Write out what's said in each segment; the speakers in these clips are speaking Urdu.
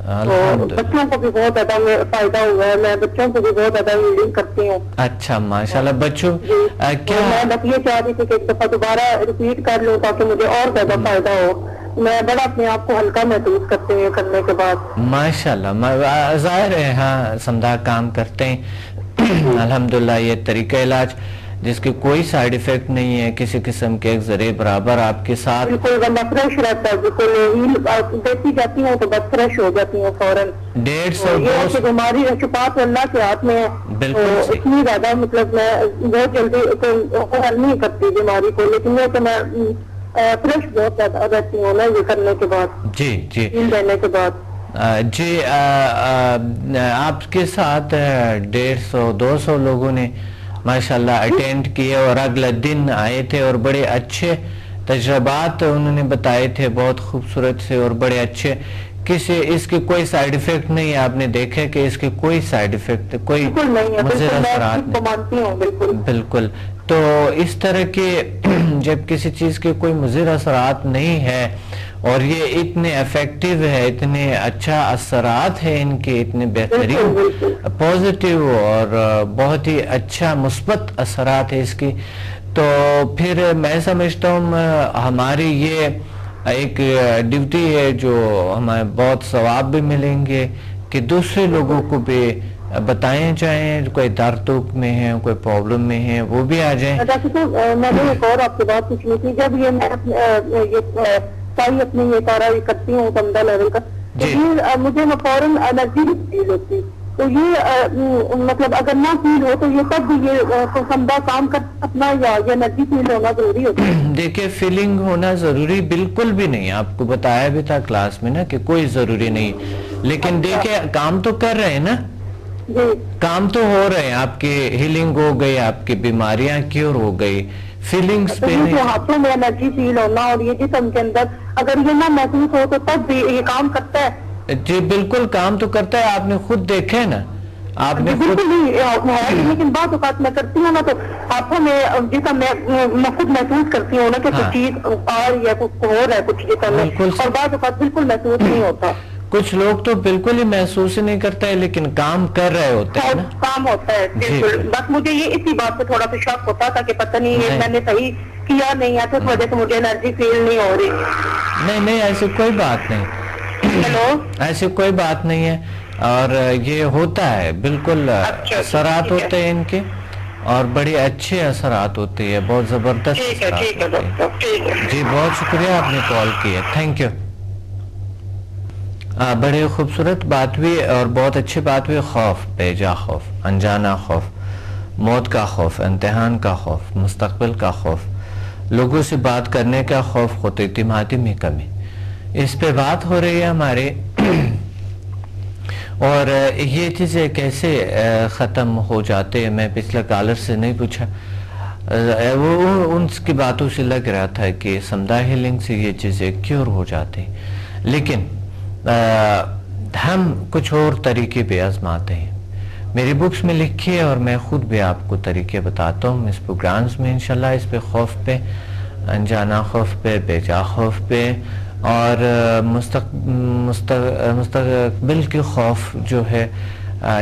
بچوں کو بھی بہت زیادہ فائدہ ہوا ہے. میں بچوں کو بھی بہت زیادہ ہیلنگ کرتی ہوں. اچھا ماشاءاللہ. بچوں کیا میں بس یہ چاہ رہی تھی کہ ایک دفعہ دوبارہ ریپیٹ کر لوں تاکہ مجھے اور زیادہ فائدہ ہو. میں بڑا اپنے آپ کو ہلکا محسوس کرتے ہیں کرنے کے بعد. ماشاءاللہ. ظاہر ہے ہاں سمدھا کام کرتے ہیں الحمدللہ. یہ طریقہ علاج جس کی کوئی سائیڈ ایفیکٹ نہیں ہے کسی قسم کے, ایک ذریعے برابر آپ کے ساتھ بالکل بندہ فریش رہتا ہے. بالکل دیکھی جاتی ہوں تو بس فریش ہو جاتی ہوں فوراً. 150 بیماری چھپات اللہ کے ہاتھ میں اتنی زیادہ مطلب میں بہت جلدی حل نہیں کرتی بیماری کو, لیکن یہ کہ میں فریش بہت زیادہ رہتی ہوں نا یہ کرنے کے بعد. جی جی لینے کے بعد. جی آپ کے ساتھ 150-200 لوگوں نے ماشاءاللہ اٹینڈ کیے اور اگلا دن آئے تھے اور بڑے اچھے تجربات انہوں نے بتائے تھے, بہت خوبصورت سے اور بڑے اچھے. اس کی کوئی سائیڈ ایفیکٹ نہیں ہے, آپ نے دیکھا کہ اس کے کوئی سائیڈ ایفیکٹ کوئی مضر اثرات نہیں. بالکل. تو اس طرح کے جب کسی چیز کے کوئی مضر اثرات نہیں ہے اور یہ اتنے افیکٹو ہے, اتنے اچھا اثرات ہیں ان کے, اتنے بہترین پوزیٹیو اور بہت ہی اچھا مثبت اثرات ہے اس کی, تو پھر میں سمجھتا ہوں ہماری یہ ایک ڈیوٹی ہے جو ہمیں بہت ثواب بھی ملیں گے کہ دوسرے لوگوں کو بھی بتائیں جائیں, کوئی درد میں ہے, کوئی پرابلم میں ہے, وہ بھی آ جائیں. میں نے ایک اور آپ سے بات پوچھنی تھی. جب یہ میں اپنی یہ سارا یہ کرتی ہوں سمدھا لیول کا, مجھے فوراً انرجی فیل ہوتی, تو یہ مطلب اگر نہ فیل ہو تو یہ تب یہ سمدھا کام کر سکنا یا یہ انرجی فیل ہونا ضروری ہوتا ہے؟ دیکھیں فیلنگ ہونا ضروری بالکل بھی نہیں, آپ کو بتایا بھی تھا کلاس میں نا کہ کوئی ضروری نہیں, لیکن دیکھیں کام تو کر رہے ہیں نا, کام تو ہو رہے ہیں, آپ کی ہیلنگ ہو گئی, آپ کی بیماریاں کیور ہو گئی. فیلنگز پہ نہیں, ہاتھوں میں انرجی فیل ہونا اور یہ جسم کے اندر اگر یہ نہ محسوس ہو تو تب بھی یہ کام کرتا ہے. جی بالکل کام تو کرتا ہے, آپ نے خود دیکھا ہے نا, آپ نے بالکل نہیں. لیکن بعض اوقات میں کرتی ہوں نا تو ہاتھوں میں جسم میں خود محسوس کرتی ہوں نا کہ کچھ چیز آ رہی ہے, کچھ ہو رہا ہے کچھ جسم میں, اور بعض اوقات بالکل محسوس نہیں ہوتا. کچھ لوگ تو بالکل ہی محسوس ہی نہیں کرتا ہے لیکن کام کر رہے ہوتے ہیں نا, کام ہوتا ہے. بالکل. بس مجھے یہ اسی بات پہ تھوڑا سا شک ہوتا تھا کہ پتہ نہیں یہ میں نے صحیح کیا نہیں ہے, تو اس وجہ سے مجھے انرجی فیل نہیں ہو رہی. نہیں ایسی کوئی بات نہیں. ہیلو, ایسی کوئی بات نہیں ہے, اور یہ ہوتا ہے بالکل. اثرات ہوتے ہیں ان کے اور بڑے اچھے اثرات ہوتے ہیں, بہت زبردست اثرات ہوتے ہیں. جی بہت شکریہ آپ نے کال کیا, تھینک یو. بڑے خوبصورت بات ہوئی اور بہت اچھی بات ہوئی. خوف, بے جا خوف, انجانا خوف, موت کا خوف, امتحان کا خوف, مستقبل کا خوف, لوگوں سے بات کرنے کا خوف, خود اعتمادی میں کمی, اس پہ بات ہو رہی ہے ہمارے. اور یہ چیزیں کیسے ختم ہو جاتے ہیں, میں پچھلے کالر سے نہیں پوچھا, وہ ان کی باتوں سے لگ رہا تھا کہ سمدھا ہیلنگ سے یہ چیزیں کیور ہو جاتی ہیں, لیکن ہم کچھ اور طریقے پہ آزماتے ہیں. میری بکس میں لکھی ہے اور میں خود بھی آپ کو طریقے بتاتا ہوں اس پروگرامز میں انشاءاللہ. اس پہ خوف پہ, انجانا خوف پہ, بے جا خوف پہ, اور مستقبل کے خوف جو ہے,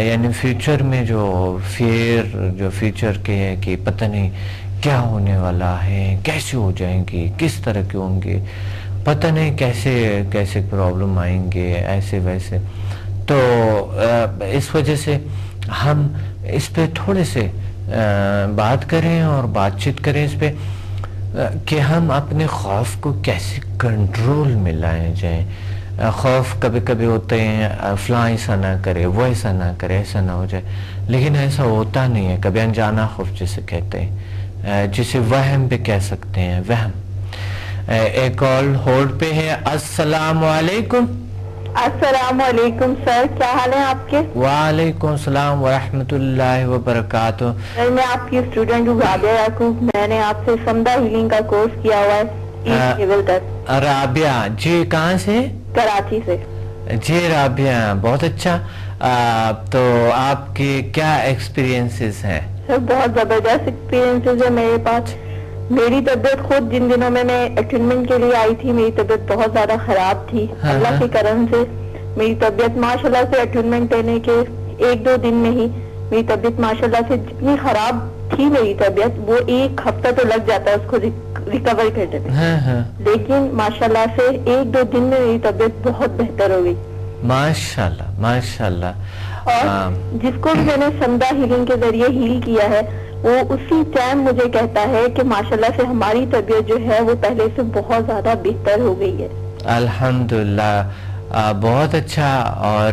یعنی فیوچر میں جو فیئر جو فیوچر کے ہے کہ پتہ نہیں کیا ہونے والا ہے, کیسے ہو جائیں گی, کس طرح کے ہوں گے, پتہ نہیں کیسے پرابلم آئیں گے, ایسے ویسے. تو اس وجہ سے ہم اس پہ تھوڑے سے بات کریں اور بات چیت کریں اس پہ کہ ہم اپنے خوف کو کیسے کنٹرول میں لائے جائیں. خوف کبھی کبھی ہوتے ہیں فلاں ایسا نہ کرے, وہ ایسا نہ کرے, ایسا نہ ہو جائے, لیکن ایسا ہوتا نہیں ہے. کبھی انجانا خوف جسے کہتے ہیں, جسے وہم بھی کہہ سکتے ہیں, وہم. ایک کال ہولڈ پہ ہے. السلام علیکم. السلام علیکم سر, کیا حال ہے آپ کے؟ وعلیکم السلام ورحمۃ اللہ وبرکاتہ. میں آپ کی اسٹوڈنٹ ہوں, رابعہ یعقوب. میں نے آپ سے سمدھا ہیلنگ کا کورس کیا ہوا ہے. رابعہ جی, کہاں سے؟ کراچی سے. جی رابعہ, بہت اچھا. تو آپ کے کیا ایکسپیرینسز ہیں؟ سر بہت زبردست ایکسپیرینسز ہے میرے پاس. میری طبیعت خود جن دنوں میں اٹینڈمنٹ کے لیے آئی تھی, میری طبیعت بہت زیادہ خراب تھی. اللہ کے کرم سے میری طبیعت ماشاءاللہ سے اٹیونمنٹ لینے کے 1-2 دن میں ہی میری طبیعت ماشاءاللہ سے جتنی خراب تھی میری طبیعت وہ 1 ہفتہ تو لگ جاتا ہے اس کو ریکور کرنے میں، لیکن ماشاءاللہ سے 1-2 دن میں میری طبیعت بہت بہتر ہو گئی ماشاءاللہ ماشاءاللہ. اور جس کو بھی میں نے سمدہ ہیلنگ کے ذریعے ہیل کیا ہے وہ اسی ٹائم مجھے کہتا ہے کہ ماشاءاللہ سے ہماری طبیعت جو ہے وہ پہلے سے بہت زیادہ بہتر ہو گئی ہے. الحمدللہ بہت اچھا. اور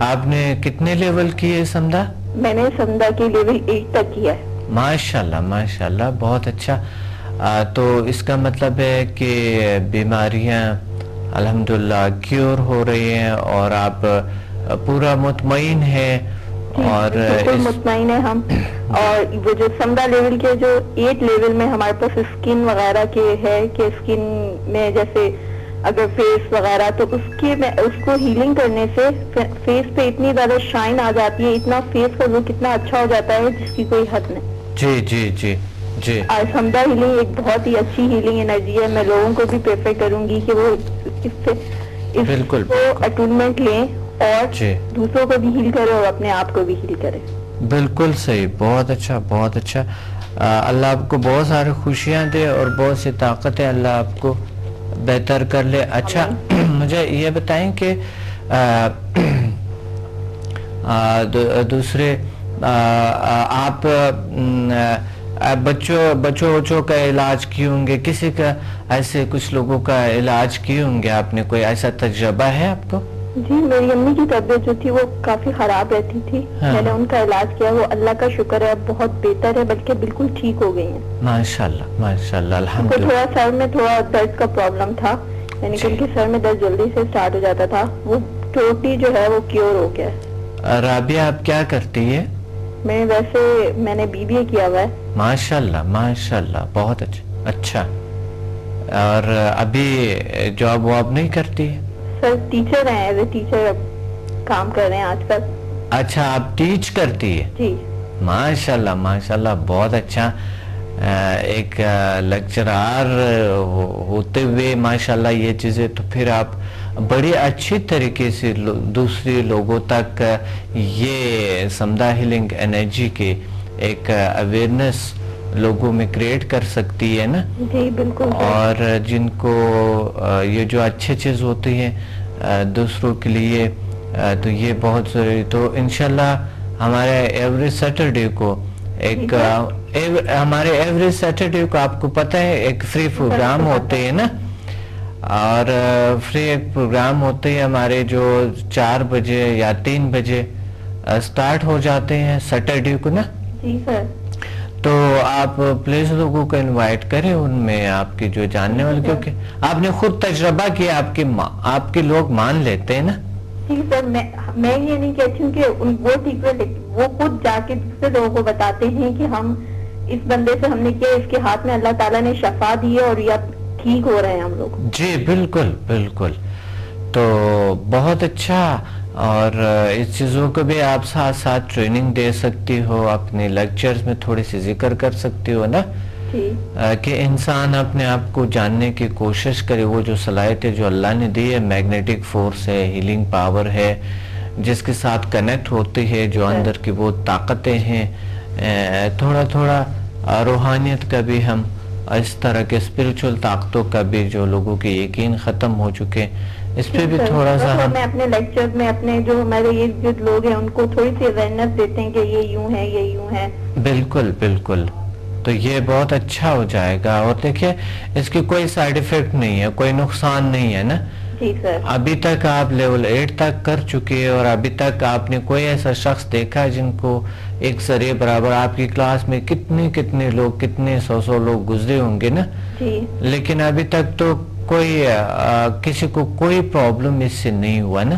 آپ نے کتنے لیول کیے سمدہ؟ میں نے سمدہ کے لیول 8 تک کیا ہے. ماشاءاللہ ماشاءاللہ بہت اچھا. تو اس کا مطلب ہے کہ بیماریاں الحمدللہ کیور ہو رہی ہیں اور آپ پورا مطمئن ہیں. اور بالکل مطمئن ہے ہم. اور وہ جو سمدہ لیول کے جو 8 لیول میں ہمارے پاس اسکن وغیرہ کے ہے کہ اسکن میں جیسے اگر فیس وغیرہ تو اس کو ہیلنگ کرنے سے فیس پہ اتنی زیادہ شائن آ جاتی ہے, اتنا فیس کا لک اتنا اچھا ہو جاتا ہے جس کی کوئی حد نہیں. جی جی جی جی. سمدہ ہیلنگ ایک بہت ہی اچھی ہیلنگ انرجی ہے. میں لوگوں کو بھی پریفر کروں گی کہ وہ اس کو اٹونمنٹ لیں اور دوسروں کو بھی ہیل کرے اور اپنے آپ کو بھی ہیل کرے. بالکل صحیح. بہت اچھا بہت اچھا. اللہ آپ کو بہت ساری خوشیاں دے اور بہت سی طاقتیں اللہ آپ کو بہتر کر لے. اچھا مجھے یہ بتائیں کہ دوسرے آپ بچوں کا علاج کیے ہوں گے, کسی کا ایسے کچھ لوگوں کا علاج کیے ہوں گے آپ نے, کوئی ایسا تجربہ ہے آپ کو؟ جی میری امی کی طبیعت جو تھی وہ کافی خراب رہتی تھی. میں نے ان کا علاج کیا, وہ اللہ کا شکر ہے اب بہت بہتر ہے, بلکہ بالکل ٹھیک ہو گئی ہیں. ماشاءاللہ ماشاءاللہ الحمدللہ. تھوڑا سر میں تھوڑا درد کا پرابلم تھا, یعنی کہ ان کے سر میں درد جلدی سے سٹارٹ ہو جاتا تھا, وہ ٹوٹلی جو ہے وہ کیور ہو گیا. رابعہ آپ کیا کرتی ہے؟ میں نے بی بی اے کیا ہوا ہے. ماشاءاللہ ماشاءاللہ بہت اچھا. اچھا اور ابھی جاب واب نہیں کرتی ہے؟ سر ٹیچر ہیں, ایز اے ٹیچر کام کر رہے ہیں آج کل. اچھا آپ ٹیچ کرتی ہے؟ جی ماشاءاللہ ماشاءاللہ بہت اچھا. ایک لیکچرار ہوتے ہوئے ماشاءاللہ یہ چیزیں, تو پھر آپ بڑی اچھی طریقے سے دوسرے لوگوں تک یہ سمدہ ہیلنگ انرجی کے ایک اویئرنس لوگوں میں کریٹ کر سکتی ہے نا. جی بالکل. اور جن کو یہ جو اچھی چیز ہوتی ہے دوسروں کے لیے, تو یہ بہت ضروری. تو انشاءاللہ ہمارے ایوری سیٹرڈے کو آپ کو پتہ ہے ایک فری پروگرام ہوتے ہیں نا, اور فری ایک پروگرام ہوتے ہیں ہمارے جو 4 بجے یا 3 بجے سٹارٹ ہو جاتے ہیں سیٹرڈے کو نا. جی سر. تو آپ پلیز لوگوں کو انوائٹ کریں ان میں, آپ کے جو جاننے والے, کیونکہ آپ نے خود تجربہ کیا, آپ کے لوگ مان لیتے ہیں نا. ٹھیک سر. میں یہ نہیں کہتی ہوں کہ وہ ٹھیک ہے, وہ خود جا کے دوسرے لوگوں کو بتاتے ہیں کہ ہم اس بندے سے ہم نے کیا, اس کے ہاتھ میں اللہ تعالیٰ نے شفا دی ہے اور یہ ٹھیک ہو رہے ہیں ہم لوگ. جی بالکل بالکل. تو بہت اچھا. اور اس چیزوں کو بھی آپ ساتھ ساتھ ٹریننگ دے سکتی ہو, اپنے لیکچرز میں تھوڑی سی ذکر کر سکتی ہو نا, کہ انسان اپنے آپ کو جاننے کی کوشش کرے. وہ جو صلاحیتیں جو اللہ نے دی ہے, میگنیٹک فورس ہے, ہیلنگ پاور ہے, جس کے ساتھ کنیکٹ ہوتی ہے, جو اندر کی وہ طاقتیں ہیں, تھوڑا تھوڑا روحانیت کا بھی, ہم اس طرح کے اسپرچول طاقتوں کا بھی جو لوگوں کے یقین ختم ہو چکے, اس پہ بھی تھوڑا سا میں اپنے لیکچرز میں اپنے جو ہمارے یہ جو لوگ ہیں ان کو تھوڑی سی اویئرنیس دیتے ہیں کہ یہ یوں ہے یہ یوں ہے. بالکل بالکل. تو یہ بہت اچھا ہو جائے گا. اور دیکھیں اس کی کوئی سائیڈ ایفیکٹ نہیں ہے, کوئی نقصان نہیں ہے نا. جی سر. ابھی تک آپ لیول 8 تک کر چکے ہیں, اور ابھی تک آپ نے کوئی ایسا شخص دیکھا ہے جن کو ایک ذریعے برابر, آپ کی کلاس میں کتنے لوگ, کتنے 100 لوگ گزرے ہوں گے نا. جی. لیکن ابھی تک تو کوئی کسی کو کوئی پرابلم اس سے نہیں ہوا نا.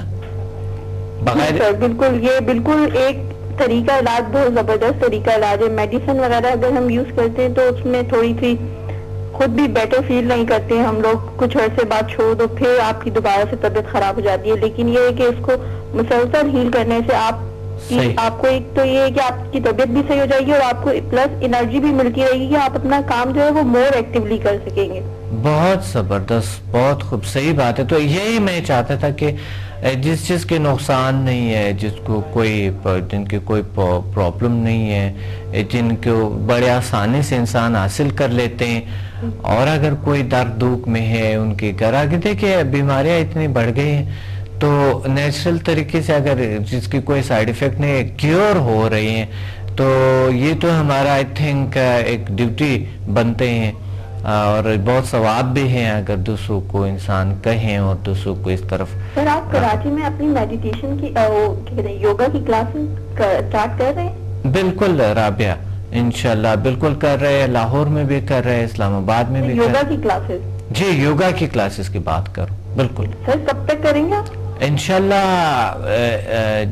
بغیر بالکل. یہ بالکل ایک طریقہ علاج, بہت زبردست طریقہ علاج ہے. میڈیسن وغیرہ اگر ہم یوز کرتے ہیں تو اس میں تھوڑی سی خود بھی بیٹر فیل نہیں کرتے ہیں ہم لوگ, کچھ عرصے بعد چھوڑ دو پھر آپ کی دوبارہ سے طبیعت خراب ہو جاتی ہے. لیکن یہ ہے کہ اس کو مسلسل ہیل کرنے سے آپ کو ایک تو یہ ہے کہ آپ کی طبیعت بھی صحیح ہو جائے گی, اور آپ کو پلس انرجی بھی ملتی رہے گی کہ آپ اپنا کام جو ہے وہ مور ایکٹیولی کر سکیں گے. بہت زبردست، بہت خوب، صحیح بات ہے. تو یہی میں چاہتا تھا کہ جس چیز کے نقصان نہیں ہے، جن کی کوئی پرابلم نہیں ہے، جن کو بڑے آسانی سے انسان حاصل کر لیتے ہیں، اور اگر کوئی درد دکھ میں ہے ان کے گھر آگے دیکھیں بیماریاں اتنی بڑھ گئی ہیں، تو نیچرل طریقے سے اگر جس کی کوئی سائیڈ ایفیکٹ نہیں ہے کیور ہو رہی ہیں، تو یہ تو ہمارا آئی تھنک ایک ڈیوٹی بنتے ہیں، اور بہت ثواب بھی ہیں اگر دوسروں کو انسان کہیں اور دوسروں کو اس طرف. سر آپ کراچی میں اپنی میڈیٹیشن کی یوگا کی کلاسز اسٹارٹ کر رہے ہیں؟ بالکل رابعہ، انشاءاللہ بالکل کر رہے ہیں، لاہور میں بھی کر رہے ہیں، اسلام آباد میں بھی یوگا کی کلاسز. جی یوگا کی کلاسز کی بات کروں. بالکل سر کب تک کریں گے آپ؟ انشاءاللہ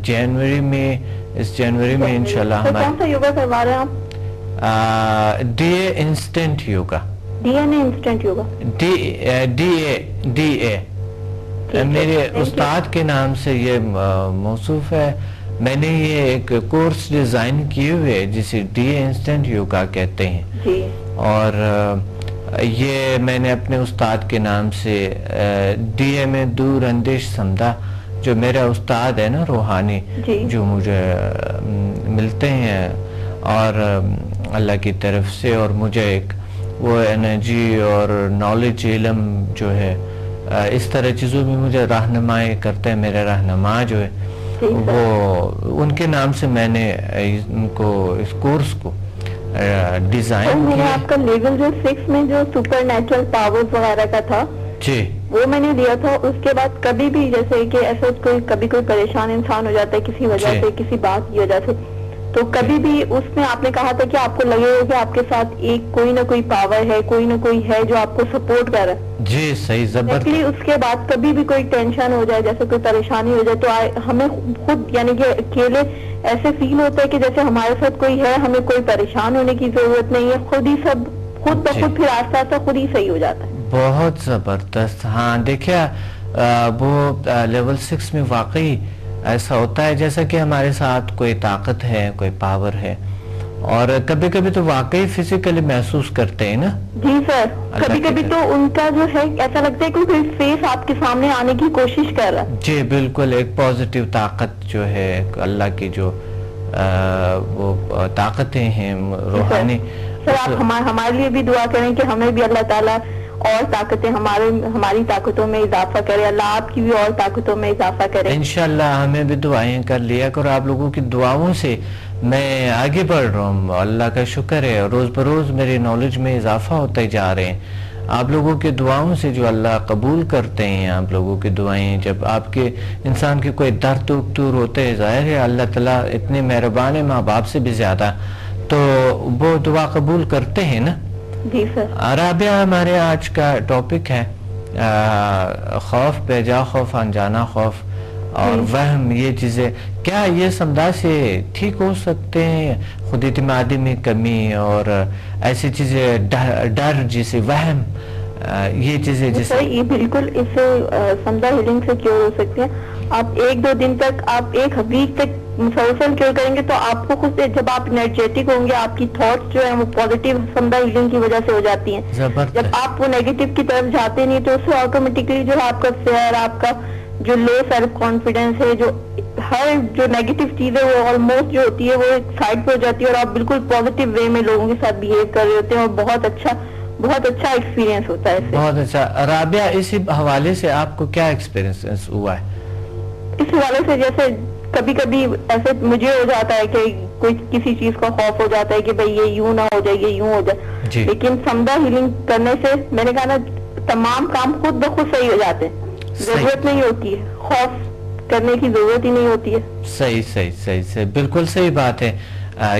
جنوری میں، اس جنوری میں انشاءاللہ ہمارے. کون سا یوگا کروا رہے ہیں آپ؟ D A instant yoga. D N A instant yoga. D A میرے استاد کے نام سے یہ موصوف ہے. میں نے یہ ایک کورس ڈیزائن کیے ہوئے جسے ڈی اے انسٹنٹ یوگا کہتے ہیں جی. اور یہ میں نے اپنے استاد کے نام سے ڈی اے میں دور اندیش سمدہ جو میرا استاد ہے نا روحانی جی. جو مجھے ملتے ہیں اور اللہ کی طرف سے، اور مجھے ایک وہ انرجی اور نالج علم جو ہے اس طرح چیزوں میں مجھے رہنمائی کرتے ہیں. میرے رہنما جو ہے وہ ان کے نام سے میں نے ان کو اس کورس کو ڈیزائن کیا. آپ کا لیول جو 6 میں جو سپر نیچرل پاورز وغیرہ کا تھا جی وہ میں نے لیا تھا. اس کے بعد کبھی بھی جیسے کہ ایسا کبھی کوئی پریشان انسان ہو جاتا ہے کسی وجہ سے، کسی بات کی وجہ سے، تو کبھی بھی اس میں آپ نے کہا تھا کہ آپ کو لگے گا کہ آپ کے ساتھ ایک کوئی نہ کوئی پاور ہے، کوئی نہ کوئی ہے جو آپ کو سپورٹ کر رہا ہے. جی صحیح زبردست. اس کے بعد کبھی بھی کوئی ٹینشن ہو جائے، جیسے کوئی پریشانی ہو جائے، تو ہمیں خود یعنی کہ اکیلے ایسے فیل ہوتا ہے کہ جیسے ہمارے ساتھ کوئی ہے، ہمیں کوئی پریشان ہونے کی ضرورت نہیں ہے، خود ہی سب خود بخود پھر آہستہ آہستہ خود ہی صحیح ہو جاتا ہے. بہت زبردست. ہاں دیکھیں وہ لیول 6 میں واقعی ایسا ہوتا ہے جیسا کہ ہمارے ساتھ کوئی طاقت ہے، کوئی پاور ہے، اور کبھی کبھی تو واقعی فزیکلی محسوس کرتے ہیں نا. جی سر. کبھی کبھی تو ان کا جو ہے ایسا لگتا ہے کہ کوئی فیس آپ کے سامنے آنے کی کوشش کر رہا ہے. جی بالکل. ایک پازیٹیو طاقت جو ہے اللہ کی جو وہ طاقتیں ہیں روحانی. سر آپ ہمارے لیے بھی دعا کریں کہ ہمیں بھی اللہ تعالیٰ اور طاقتیں ہماری طاقتوں میں اضافہ کرے. اللہ آپ کی بھی اور طاقتوں میں اضافہ کرے. انشاءاللہ ہمیں بھی دعائیں کر لیا کرو. آپ لوگوں کی دعاؤں سے میں آگے بڑھ رہا ہوں، اللہ کا شکر ہے. روز بروز میری نالج میں اضافہ ہوتے جا رہے ہیں. آپ لوگوں کی دعاؤں سے جو اللہ قبول کرتے ہیں، آپ لوگوں کی دعائیں جب آپ کے انسان کے کوئی درد دور ہوتے ہیں، ظاہر ہے اللہ تعالیٰ اتنے مہربان ہے ماں باپ سے بھی زیادہ، تو وہ دعا قبول کرتے ہیں نا. جی سر. رابعہ ہمارے آج کا ٹاپک ہے خوف، بے جا خوف، انجانا خوف اور وہم. یہ چیزیں کیا یہ سمجھا سے ٹھیک ہو سکتے ہیں؟ خود اعتمادی میں کمی اور ایسی چیزیں، ڈر جیسے وہم، یہ چیزیں جیسے یہ بالکل اس سے سمجھا ہیلنگ سے کیور ہو سکتے ہیں. آپ 1-2 دن تک، آپ 1 ویک تک مسلسل کیور کریں گے تو آپ کو خود سے جب آپ انرجیٹک ہوں گے، آپ کی تھاٹس جو ہیں وہ پازیٹیو سمجھا ہیلنگ کی وجہ سے ہو جاتی ہیں. جب آپ وہ نیگیٹو کی طرف جاتے نہیں تو اس سے آٹومیٹکلی جو آپ کا فیئر، آپ کا جو لو سیلف کانفیڈنس ہے، جو ہر جو نیگیٹو چیز ہے وہ آلموسٹ جو ہوتی ہے وہ ایک سائڈ پہ ہو جاتی ہے، اور آپ بالکل پازیٹیو وے میں لوگوں کے ساتھ بہیو کر رہے ہوتے ہیں، اور بہت اچھا ایکسپیرینس ہوتا ہے. بہت اچھا. رابعہ اسی حوالے سے آپ کو کیا ایکسپیرینس ہوا ہے؟ اس حوالے سے جیسے کبھی کبھی ایسے مجھے ہو جاتا ہے کہ کوئی کسی چیز کا خوف ہو جاتا ہے کہ بھئی یہ یوں نہ ہو جائے، یہ یوں ہو جائے، لیکن سمدھا ہیلنگ کرنے سے میں نے کہا نا تمام کام خود بخود صحیح ہو جاتے ہیں. ضرورت نہیں ہوتی ہے خوف کرنے کی، ضرورت ہی نہیں ہوتی ہے. صحیح بالکل صحیح بات ہے.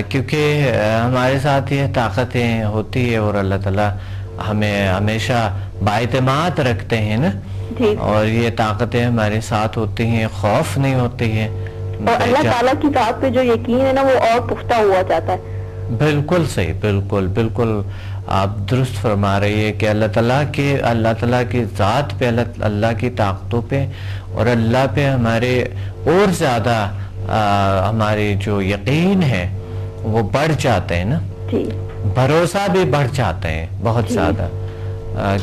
کیونکہ ہمارے ساتھ یہ طاقتیں ہوتی ہے اور اللہ تعالیٰ ہمیں ہمیشہ باعتماد رکھتے ہیں نا، اور یہ طاقتیں ہمارے ساتھ ہوتی ہیں، خوف نہیں ہوتی ہے. اور اللہ تعالیٰ کی ذات پہ جو یقین ہے نا وہ اور پختہ ہوا جاتا ہے. بالکل صحیح. بالکل آپ درست فرما رہی ہے کہ اللہ تعالیٰ کی ذات پہ، اللہ کی طاقتوں پہ اور اللہ پہ ہمارے اور زیادہ ہمارے جو یقین ہے وہ بڑھ جاتے ہیں نا. بھروسہ بھی بڑھ جاتے ہیں بہت زیادہ.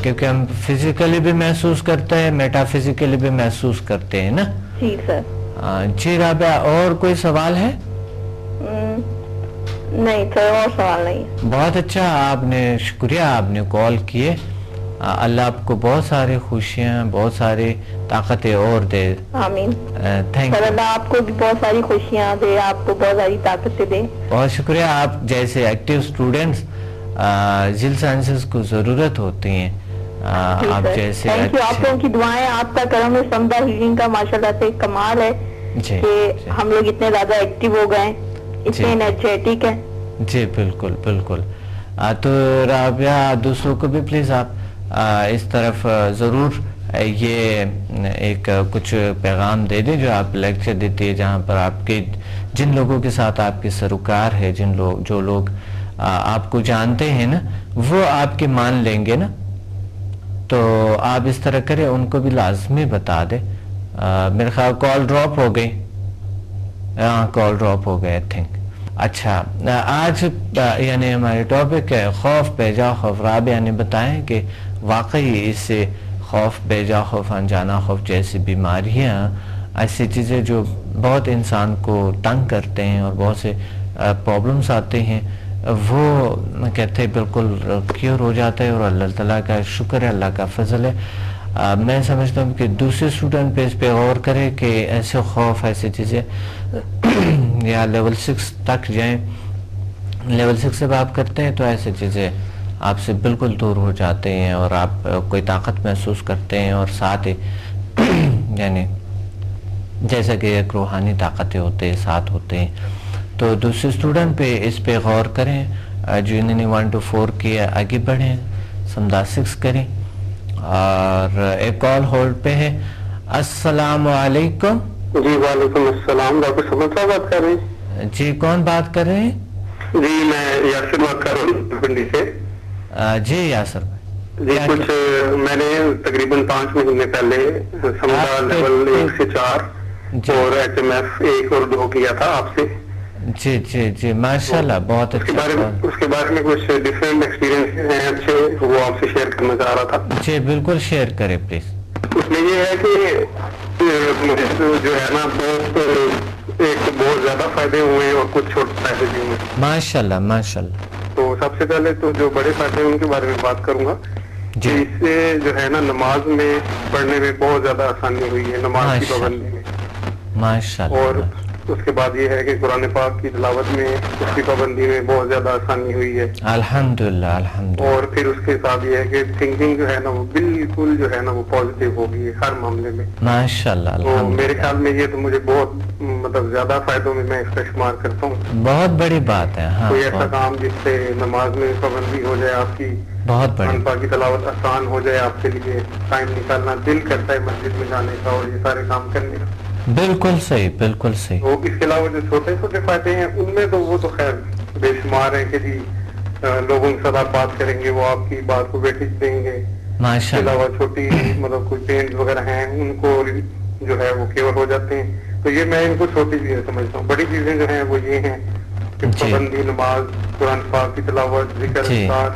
کیونکہ ہم فزیکلی بھی محسوس کرتے ہیں, میٹا فزیکلی بھی محسوس کرتے ہیں نا. جی سر. جی رابعہ, اور کوئی سوال ہے؟ نہیں سر, اور سوال نہیں. بہت اچھا, آپ نے, شکریہ آپ نے کال کیے. اللہ آپ کو بہت ساری خوشیاں, بہت ساری طاقتیں اور دے. آمین. Thank you. اللہ آپ کو بھی بہت ساری خوشیاں دے, آپ کو بہت ساری طاقتیں دے. بہت شکریہ. آپ جیسے ایکٹیو اسٹوڈنٹس ذیل سائنسز کو ضرورت ہوتی ہیں, آپ جیسے. Thank you. آپ لوگوں کی دعائیں, آپ کا کرم سمدہ ہیلنگ کا ماشاءاللہ سے کمال ہے کہ ہم لوگ اتنے زیادہ ایکٹیو ہو گئے, اتنے انرجیٹک ہیں. جی بالکل بالکل. تو رابعہ, دوسروں کو بھی پلیز آپ اس طرف ضرور یہ ایک کچھ پیغام دے دیں جو آپ لیکچر دیتی ہے, جہاں پر آپ کے جن لوگوں کے ساتھ آپ کی سروکار ہے, جو لوگ آپ کو جانتے ہیں نا, وہ آپ کے مان لیں گے نا. تو آپ اس طرح کریں, ان کو بھی لازمی بتا دیں. میرے خیال کال ڈراپ ہو گئی. ہاں کال ڈراپ ہو گئی آئی تھنک. اچھا, آج یعنی ہمارے ٹاپک ہے خوف بیجا خوف. رابعہ نے بتائیں کہ واقعی اس سے خوف بیجا خوف, انجانا خوف جیسی بیماریاں, ایسی چیزیں جو بہت انسان کو تنگ کرتے ہیں اور بہت سے پرابلمس آتے ہیں, وہ کہتے ہیں بالکل کیور ہو جاتا ہے. اور اللہ تعالیٰ کا شکر ہے, اللہ کا فضل ہے. میں سمجھتا ہوں کہ دوسرے اسٹوڈنٹ پہ اس پہ غور کرے کہ ایسے خوف, ایسی چیزیں یا لیول 6 تک جائیں. لیول 6 سے بات کرتے ہیں تو ایسی چیزیں آپ سے بالکل دور ہو جاتے ہیں اور آپ کوئی طاقت محسوس کرتے ہیں, اور ساتھ یعنی جیسا کہ ایک روحانی طاقتیں ہوتے ہیں ساتھ ہوتے ہیں. تو دوسرے اسٹوڈنٹ پہ اس پہ غور کریں, جو انہوں نے 1 to 4 کیا آگے بڑھیں, سمدہ 6 کریں. اور ایک کال ہولڈ پہ ہے. السلام علیکم. جی وعلیکم السلام. ڈاکٹر سمد صاحب بات کر رہے ہیں؟ جی کون بات کر رہے ہیں؟ جی میں یاسر بات کر رہا ہوں پنڈی سے. جی یاسر جی, کچھ میں نے تقریباً 5 مہینے پہلے سمدہ لیول 1 سے 4 اور ایچ ایم ایف 1 اور 2 کیا تھا آپ سے. جی جی جی ماشاءاللہ, بہت اچھا. اس کے بارے میں کچھ ڈفرینٹ ایکسپیرینس ہیں اچھے, وہ آپ سے شیئر کرنا چاہ رہا تھا. جی بالکل شیئر کریں پلیز. اس میں یہ ہے کہ مجھے جو ہے نا بہت زیادہ فائدے ہوئے اور کچھ چھوٹے فائدے بھی ہوئے. ماشاءاللہ ماشاءاللہ. تو سب سے پہلے تو جو بڑے فائدے ہیں ان کے بارے میں بات کروں گا. جی. اس سے جو ہے نا نماز میں پڑھنے میں بہت زیادہ آسانی ہوئی ہے, نماز کی پابندی میں. ماشاءاللہ. اور اس کے بعد یہ ہے کہ قرآن پاک کی تلاوت میں اس کی پابندی میں بہت زیادہ آسانی ہوئی ہے. الحمدللہ الحمدللہ. اور پھر اس کے ساتھ یہ ہے کہ تھنکنگ جو ہے نا وہ بالکل جو ہے نا وہ پازیٹیو ہوگی ہر معاملے میں. ماشاءاللہ. تو میرے خیال میں یہ تو مجھے بہت مطلب زیادہ فائدوں میں میں اس کا شمار کرتا ہوں. بہت بڑی بات ہے. ہاں, کوئی ایسا کام جس سے نماز میں پابندی ہو جائے آپ کی, بہت بڑی, قرآن پاک کی تلاوت آسان ہو جائے آپ کے لیے, ٹائم نکالنا دل کرتا ہے مسجد میں جانے کا اور یہ سارے کام کرنے کا. بالکل صحیح بالکل صحیح. تو اس کے علاوہ جو چھوٹے چھوٹے فائدے ہیں ان میں تو وہ تو خیر بے شمار ہیں کہ جی لوگوں کے ساتھ آپ بات کریں گے وہ آپ کی بات کو ویٹیج دیں گے. اس کے علاوہ چھوٹی مطلب کوئی پینٹ وغیرہ ہیں ان کو جو ہے وہ کیور ہو جاتے ہیں. تو یہ میں ان کو چھوٹی چیزیں سمجھتا ہوں. بڑی چیزیں جو ہیں وہ یہ ہیں کہ پابندی, نماز, قرآن پاک کی تلاوت, ذکر اذکار,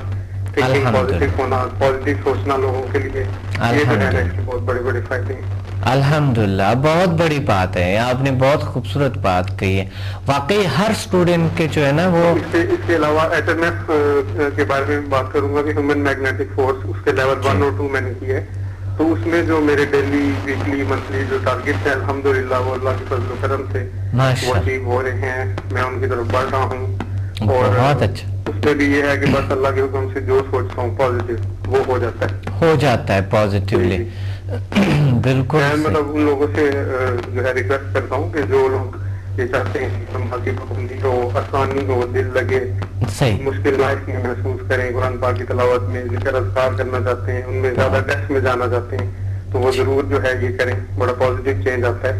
تھنکنگ پازیٹیو ہونا, پازیٹیو سوچنا لوگوں کے لیے, یہ جو ہے نا اس کے بہت بڑے بڑے فائدے ہیں. الحمدللہ, بہت بڑی بات ہے. آپ نے بہت خوبصورت بات کہی ہے. واقعی ہر اسٹوڈنٹ کے جو ہے نا وہ اس کے علاوہ ایچ ایم ایف کے بارے میں بات کروں گا کہ ہیومن میگنیٹک فورس, اس کے لیول 1 اور 2 میں نے کی ہے. تو اس میں جو میرے ڈیلی ویکلی منتھلی جو ٹارگیٹ ہے الحمدللہ وہ اللہ کے فضل و کرم سے وہ اچیو ہو رہے ہیں. میں ان کی طرف بڑھ رہا ہوں. اور بہت اچھا. اس میں بھی یہ ہے کہ بس اللہ کے حکم سے جو سوچتا ہوں پازیٹیو وہ ہو جاتا ہے پازیٹیولی. بالکل. میں مطلب ان لوگوں سے جو ہے ریکویسٹ کرتا ہوں کہ جو لوگ یہ چاہتے ہیں کہ نماز کی پابندی ہو, آسانی ہو, دل لگے, مشکل لائف میں محسوس کریں, قرآن پاک کی تلاوت میں ذکر اذکار کرنا چاہتے ہیں, ان میں زیادہ ڈیپتھ میں جانا چاہتے ہیں, تو وہ ضرور جو ہے یہ کریں. بڑا پازیٹیو چینج آتا ہے.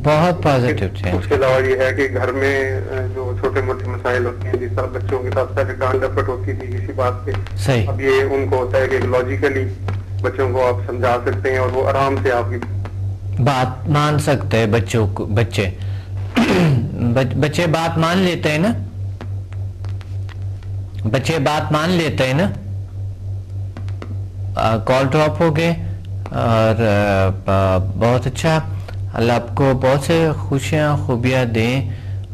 بہت پازیٹیو چینج. اس کے علاوہ یہ ہے کہ گھر میں جو چھوٹے موٹے مسائل ہوتے ہیں, جس طرح بچوں کے ساتھ پہلے ڈانٹ ڈپٹ ہوتی تھی کسی بات پہ, اب یہ ان کو ہوتا ہے کہ لاجیکلی بچوں کو آپ سمجھا سکتے ہیں اور وہ آرام سے آپ کی بات مان سکتے ہیں. بچے بات مان لیتے ہیں نا, بچے بات مان لیتے ہیں نا. کال ڈراپ ہو گئے اور بہت اچھا, اللہ آپ کو بہت سے خوشیاں خوبیاں دیں,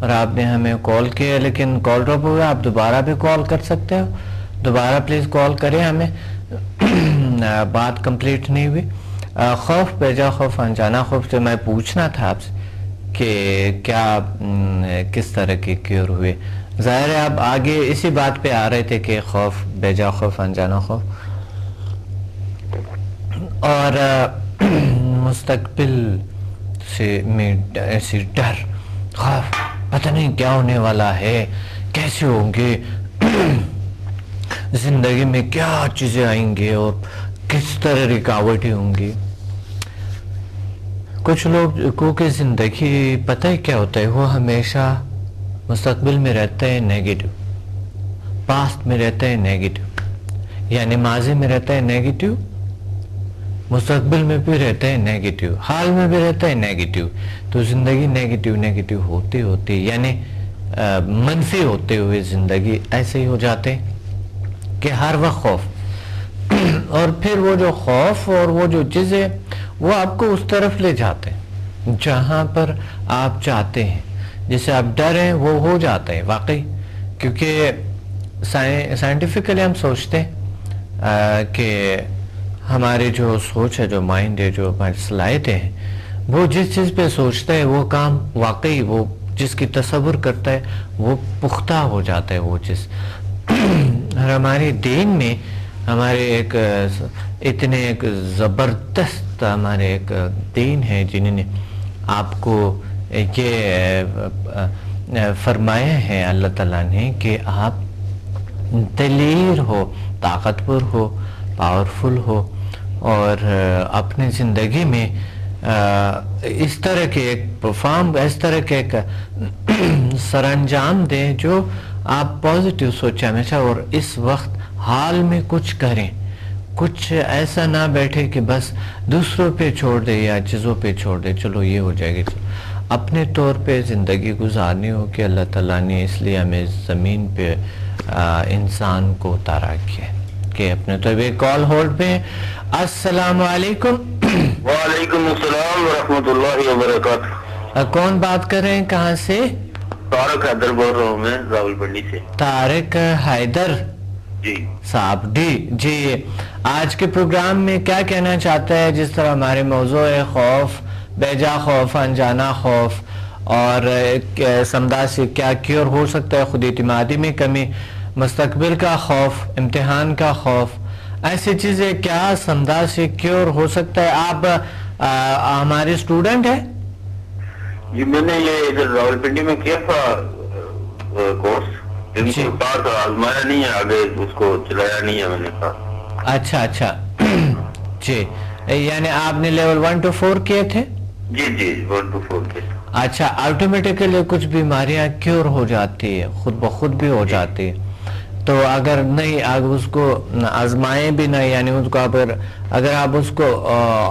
اور آپ نے ہمیں کال کیا لیکن کال ڈراپ ہو گیا. آپ دوبارہ بھی کال کر سکتے ہو, دوبارہ پلیز کال کریں ہمیں, بات کمپلیٹ نہیں ہوئی. خوف بیجا خوف انجانا خوف سے میں پوچھنا تھا آپ سے کہ کیا کس طرح کے کیور ہوئے. ظاہر ہے آپ آگے اسی بات پہ آ رہے تھے کہ خوف بیجا خوف انجانا خوف, اور مستقبل سے میں ایسی ڈر خوف, پتہ نہیں کیا ہونے والا ہے, کیسے ہوں گے, زندگی میں کیا چیزیں آئیں گے اور کس طرح رکاوٹیں ہوں گی. کچھ لوگ کو کہ زندگی پتہ ہی کیا ہوتا ہے, وہ ہمیشہ مستقبل میں رہتا ہے نیگیٹو, پاسٹ میں رہتا ہے نیگیٹو, یعنی ماضی میں رہتا ہے نیگیٹو, مستقبل میں بھی رہتا ہے نیگیٹو, حال میں بھی رہتا ہے نیگیٹو. تو زندگی نیگیٹو ہوتی ہوتی, یعنی منفی ہوتے ہوئے زندگی ایسے ہی ہو جاتے کہ ہر وقت خوف, اور پھر وہ جو خوف اور وہ جو چیزیں وہ آپ کو اس طرف لے جاتے ہیں جہاں پر آپ چاہتے ہیں. جسے آپ ڈر ہیں وہ ہو جاتا ہے واقعی, کیونکہ سائنٹیفکلی ہم سوچتے ہیں کہ ہماری جو سوچ ہے, جو مائنڈ ہے, جو ہماری صلاحیتیں ہیں, وہ جس چیز پہ سوچتا ہے وہ کام واقعی وہ جس کی تصور کرتا ہے وہ پختہ ہو جاتا ہے وہ چیز. اور ہماری دین میں ہمارے ایک اتنے ایک زبردست ہمارے ایک دین ہے جنہوں نے آپ کو یہ فرمایا ہے اللہ تعالیٰ نے کہ آپ دلیر ہو, طاقتور ہو, پاورفل ہو, اور اپنی زندگی میں اس طرح کے ایک پرفارم, اس طرح کے ایک سر انجام دیں جو آپ پازیٹیو سوچیں ہمیشہ, اور اس وقت حال میں کچھ کریں, کچھ ایسا نہ بیٹھے کہ بس دوسروں پہ چھوڑ دے یا چیزوں پہ چھوڑ دے, چلو یہ ہو جائے گی. اپنے طور پہ زندگی گزارنی ہو کہ اللہ تعالیٰ نے اس لیے ہمیں زمین پہ انسان کو اتارا کیا کہ اپنے طور پہ. کال ہولڈ پہ. السلام علیکم. وعلیکم السلام ورحمۃ اللہ وبرکاتہ. کون بات کر رہے ہیں, کہاں سے؟ طارق حیدر بول رہا ہوں میں راولپنڈی سے. طارق حیدر جی صاحب, جی آج کے پروگرام میں کیا کہنا چاہتا ہے؟ جس طرح ہمارے موضوع ہے خوف بیجا خوف انجانا خوف, اور سمداد سے کیا کیور ہو سکتا ہے, خود اعتمادی میں کمی, مستقبل کا خوف, امتحان کا خوف, ایسی چیزیں کیا سمداد سے کیور ہو سکتا ہے. آپ ہمارے اسٹوڈنٹ ہیں؟ جی میں نے یہ ادھر راولپنڈی میں کیا تھا کورس, ان کے پاس آزمایا نہیں ہے, آگے اس کو چلایا نہیں ہے میں نے کہا. اچھا جی, یعنی آپ نے لیول 1 to 4 کیے تھے؟ جی 1 to 4 کے. اچھا, آٹومیٹیکلی کچھ بیماریاں کیور ہو جاتی ہے, خود بخود بھی ہو جاتی ہے. تو اگر نہیں اگر اس کو آزمائیں بھی نہیں, یعنی اس کو اگر آپ اس کو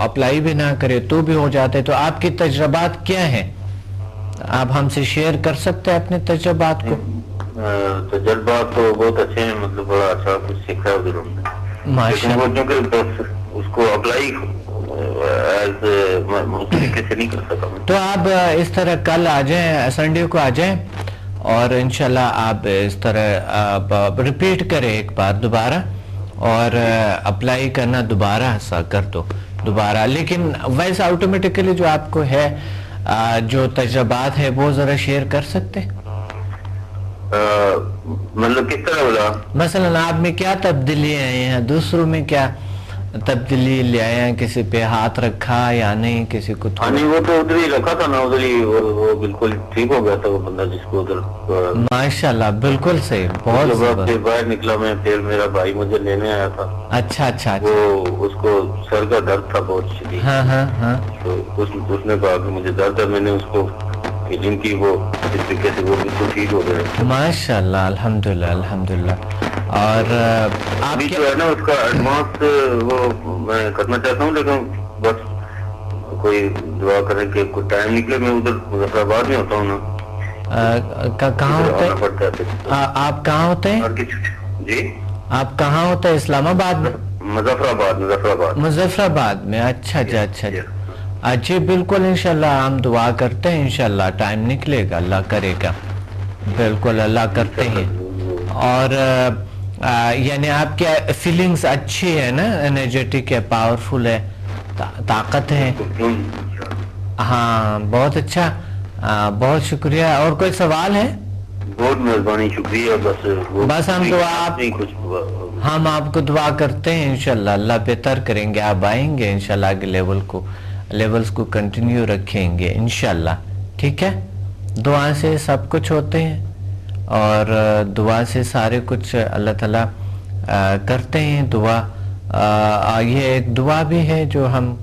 اپلائی بھی نہ کریں تو بھی ہو جاتے. تو آپ کی تجربات کیا ہیں, آپ ہم سے شیئر کر سکتے ہیں اپنے تجربات کو؟ تجربات تو بہت اچھے ہیں, مطلب بڑا اچھا کچھ سیکھا ہے ادھر ہم نے. کیونکہ اس کو اپلائی طریقے سے نہیں کر سکا. تو آپ اس طرح کل آ جائیں, سنڈے کو آ جائیں, اور انشاءاللہ آپ اس طرح ریپیٹ کریں ایک بار دوبارہ, اور اپلائی کرنا دوبارہ ایسا کر دو دوبارہ. لیکن ویسے آٹومیٹیکلی جو آپ کو ہے جو تجربات ہے وہ ذرا شیئر کر سکتے ہیں؟ مطلب کس طرح بولا؟ مثلا آپ میں کیا تبدیلی آئی ہیں, دوسروں میں کیا تبدیلی لے آئے ہیں, کسی پہ ہاتھ رکھا یا نہیں, کسی کو نہیں وہ تو ادھر ہی رکھا تھا نا, ادھر ہی وہ بالکل ٹھیک ہو گیا تھا وہ بندہ جس کو ادھر. ماشاءاللہ بالکل صحیح, بہت باہر نکلا میں, پھر میرا بھائی مجھے لینے آیا تھا. اچھا وہ اس کو سر کا درد تھا بہت شدید. ہاں تو اس نے کہا کہ مجھے درد ہے, میں نے اس کو جن کی وہ اس طریقے سے وہ بالکل ٹھیک ہو گئے. ماشاءاللہ الحمدللہ. اور آپ جو ہے نا اس کا ایڈوانس وہ میں کرنا چاہتا ہوں, لیکن بس کوئی دعا کریں کہ کوئی ٹائم نکلے. میں ادھر مظفر آباد میں ہوتا ہوں نا. کہاں ہوتے ہیں آپ؟ کہاں ہوتے ہیں جی آپ کہاں ہوتے ہیں؟ اسلام آباد میں. مظفر آباد میں. اچھا جی اچھا جی. اچھی بالکل انشاءاللہ ہم دعا کرتے ہیں, انشاءاللہ ٹائم نکلے گا, اللہ کرے گا, بالکل اللہ کرتے ہیں. اور یعنی آپ کی فیلنگز اچھی ہے نا, انرجیٹک ہے, پاورفل ہے, طاقت ہے. ہاں بہت اچھا, بہت شکریہ. اور کوئی سوال ہے؟ بہت مہربانی, شکریہ. بس ہم آپ کو دعا کرتے ہیں, انشاءاللہ اللہ بہتر کریں گے. آپ آئیں گے انشاءاللہ آگے لیولز کو کنٹینیو رکھیں گے انشاءاللہ. ٹھیک ہے, دعا سے سب کچھ ہوتے ہیں اور دعا سے سارے کچھ اللہ تعالیٰ کرتے ہیں. دعا یہ ایک دعا بھی ہے جو ہم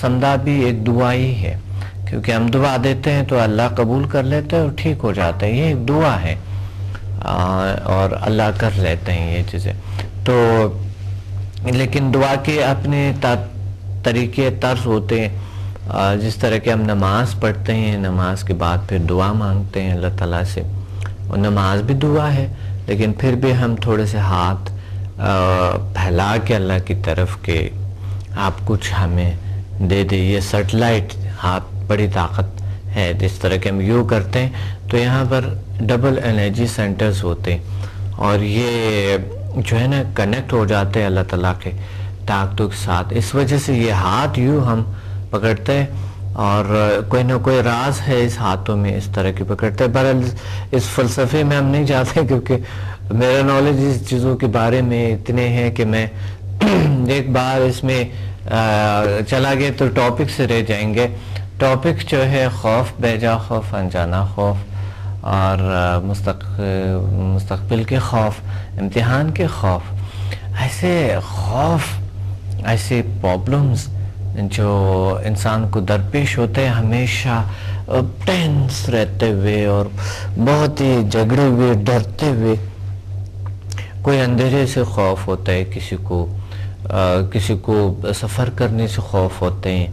سمدھا بھی ایک دعا ہی ہے, کیونکہ ہم دعا دیتے ہیں تو اللہ قبول کر لیتے ہیں اور ٹھیک ہو جاتا ہے. یہ ایک دعا ہے اور اللہ کر لیتے ہیں یہ چیزیں. تو لیکن دعا کے اپنے طریقے طرز ہوتے ہیں. جس طرح کہ ہم نماز پڑھتے ہیں, نماز کے بعد پھر دعا مانگتے ہیں اللہ تعالیٰ سے, اور نماز بھی دعا ہے, لیکن پھر بھی ہم تھوڑے سے ہاتھ پھیلا کے اللہ کی طرف کہ آپ کچھ ہمیں دے دے. یہ سیٹلائٹ ہاتھ بڑی طاقت ہے. جس طرح کہ ہم یوں کرتے ہیں تو یہاں پر ڈبل انرجی سینٹرز ہوتے ہیں اور یہ جو ہے نا کنیکٹ ہو جاتے ہیں اللہ تعالیٰ کے طاقتوں کے ساتھ. اس وجہ سے یہ ہاتھ یوں ہم پکڑتے ہیں اور کوئی نہ کوئی راز ہے اس ہاتھوں میں, اس طرح کی پکڑتے ہیں. بہرحال اس فلسفے میں ہم نہیں جاتے کیونکہ میرا نالج اس چیزوں کے بارے میں اتنے ہیں کہ میں ایک بار اس میں چلا گیا تو ٹاپک سے رہ جائیں گے. ٹاپک جو ہے خوف, بیجا خوف, انجانا خوف اور مستقبل کے خوف, امتحان کے خوف. ایسے خوف, ایسے پرابلمز جو انسان کو درپیش ہوتے ہیں ہمیشہ ٹینس رہتے ہوئے اور بہت ہی جھگڑے ہوئے, ڈرتے ہوئے. کوئی اندھیرے سے خوف ہوتا ہے, کسی کو سفر کرنے سے خوف ہوتے ہیں,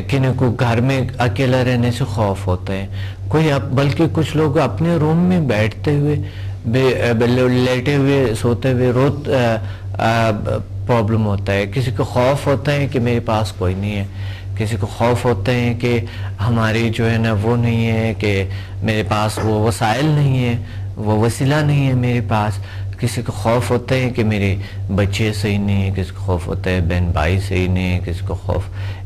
کسی کو گھر میں اکیلا رہنے سے خوف ہوتا ہے, بلکہ کچھ لوگ اپنے روم میں بیٹھتے ہوئے, لیٹے ہوئے, سوتے ہوئے پرابلم ہوتا ہے. کسی کو خوف ہوتا ہے کہ میرے پاس کوئی نہیں ہے, کسی کو خوف ہوتا ہے کہ ہماری جو ہے نا وہ نہیں ہے, کہ میرے پاس وہ وسائل نہیں ہے, وہ وسیلہ نہیں ہے میرے پاس. کسی کو خوف ہوتا ہے کہ میرے بچے صحیح نہیں ہیں, کسی کو خوف ہوتا ہے بہن بھائی صحیح نہیں ہے, کسی کو خوف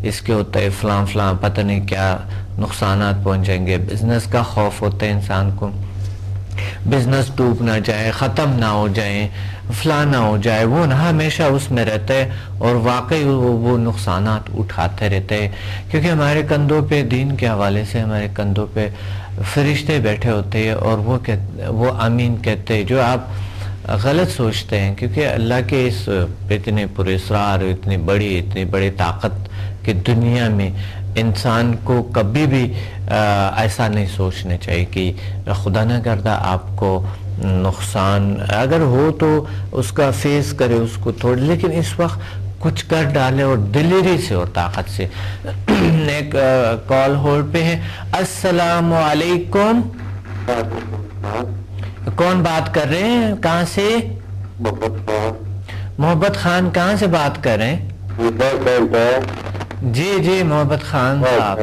اس کے ہوتا ہے فلاں پتہ نہیں کیا نقصانات پہنچ جائیں گے. بزنس کا خوف ہوتا ہے انسان کو, بزنس ڈوب نہ جائے, ختم نہ ہو جائے, فلاں نہ ہو جائے. وہ نہ ہمیشہ اس میں رہتا ہے اور واقعی وہ نقصانات اٹھاتے رہتے ہیں, کیونکہ ہمارے کندھوں پہ دین کے حوالے سے ہمارے کندھوں پہ فرشتے بیٹھے ہوتے ہیں اور وہ آمین کہتے ہیں. جو آپ غلط سوچتے ہیں, کیونکہ اللہ کے اس اتنے پر اسرار, اتنی بڑی طاقت کی دنیا میں انسان کو کبھی بھی ایسا نہیں سوچنا چاہیے کہ خدا نہ کرتا آپ کو نقصان اگر ہو تو اس کا فیس کرے اس کو تھوڑی, لیکن اس وقت کچھ کر ڈالے اور دلیری سے اور طاقت سے. ایک کال ہولڈ پہ ہے. السلام علیکم, کون بات کر رہے ہیں, کہاں سے؟ محبت خان. کہاں سے بات کر رہے ہیں؟ جی محبت خان صاحب.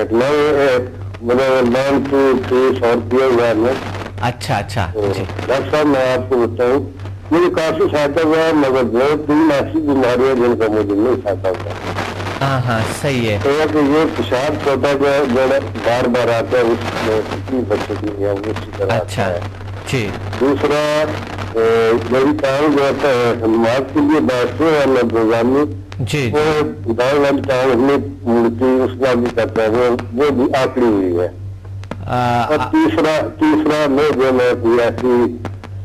اچھا جی ڈاکٹر صاحب میں آپ کو بتاؤں مجھے کافی فائدہ ہوا, مگر دو تین ایسی بیماریاں جن کا مجھے نہیں فائدہ ہوا. ہاں صحیح ہے. ایک یہ پیشاب چھوٹا جو بار بار آتا ہے اس میں کتنی بچتی ہے اسی طرح. اچھا جی. دوسرا میری ٹانگ جو ہوتا ہے نماز کے لیے بیٹھتے ہیں میں روزانہ جی وہ دائیں والی ٹانگ میں مڑتی اس کا بھی کرتا ہے وہ بھی آکڑی ہوئی ہے. اور تیسرا میں جو میں ایسی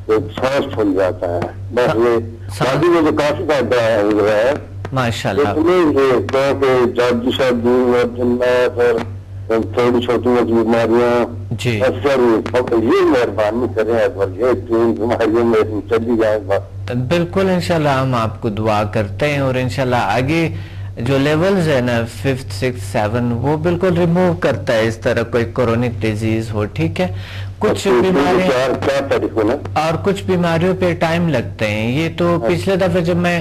سانس پھول جاتا ہے. بس یہ شادی میں جو کافی فائدہ ہو رہا ہے ماشاء اللہ. جادو شادی اور تھوڑی چھوٹی موٹی بیماریاں جی یہ مہربانی کریں یہ تین بیماریوں میں چلی جائے گا. بالکل انشاءاللہ ہم آپ کو دعا کرتے ہیں اور انشاءاللہ آگے جو لیولز ہے نا 5th 6th 7 وہ بالکل ریموو کرتا ہے. اس طرح کوئی کرونک ڈیزیز ہو, ٹھیک ہے, کچھ بیماریاں اور کچھ بیماریوں پہ ٹائم لگتے ہیں. یہ تو پچھلے دفعہ جب میں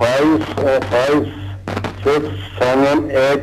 5 6 7 8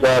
4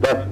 10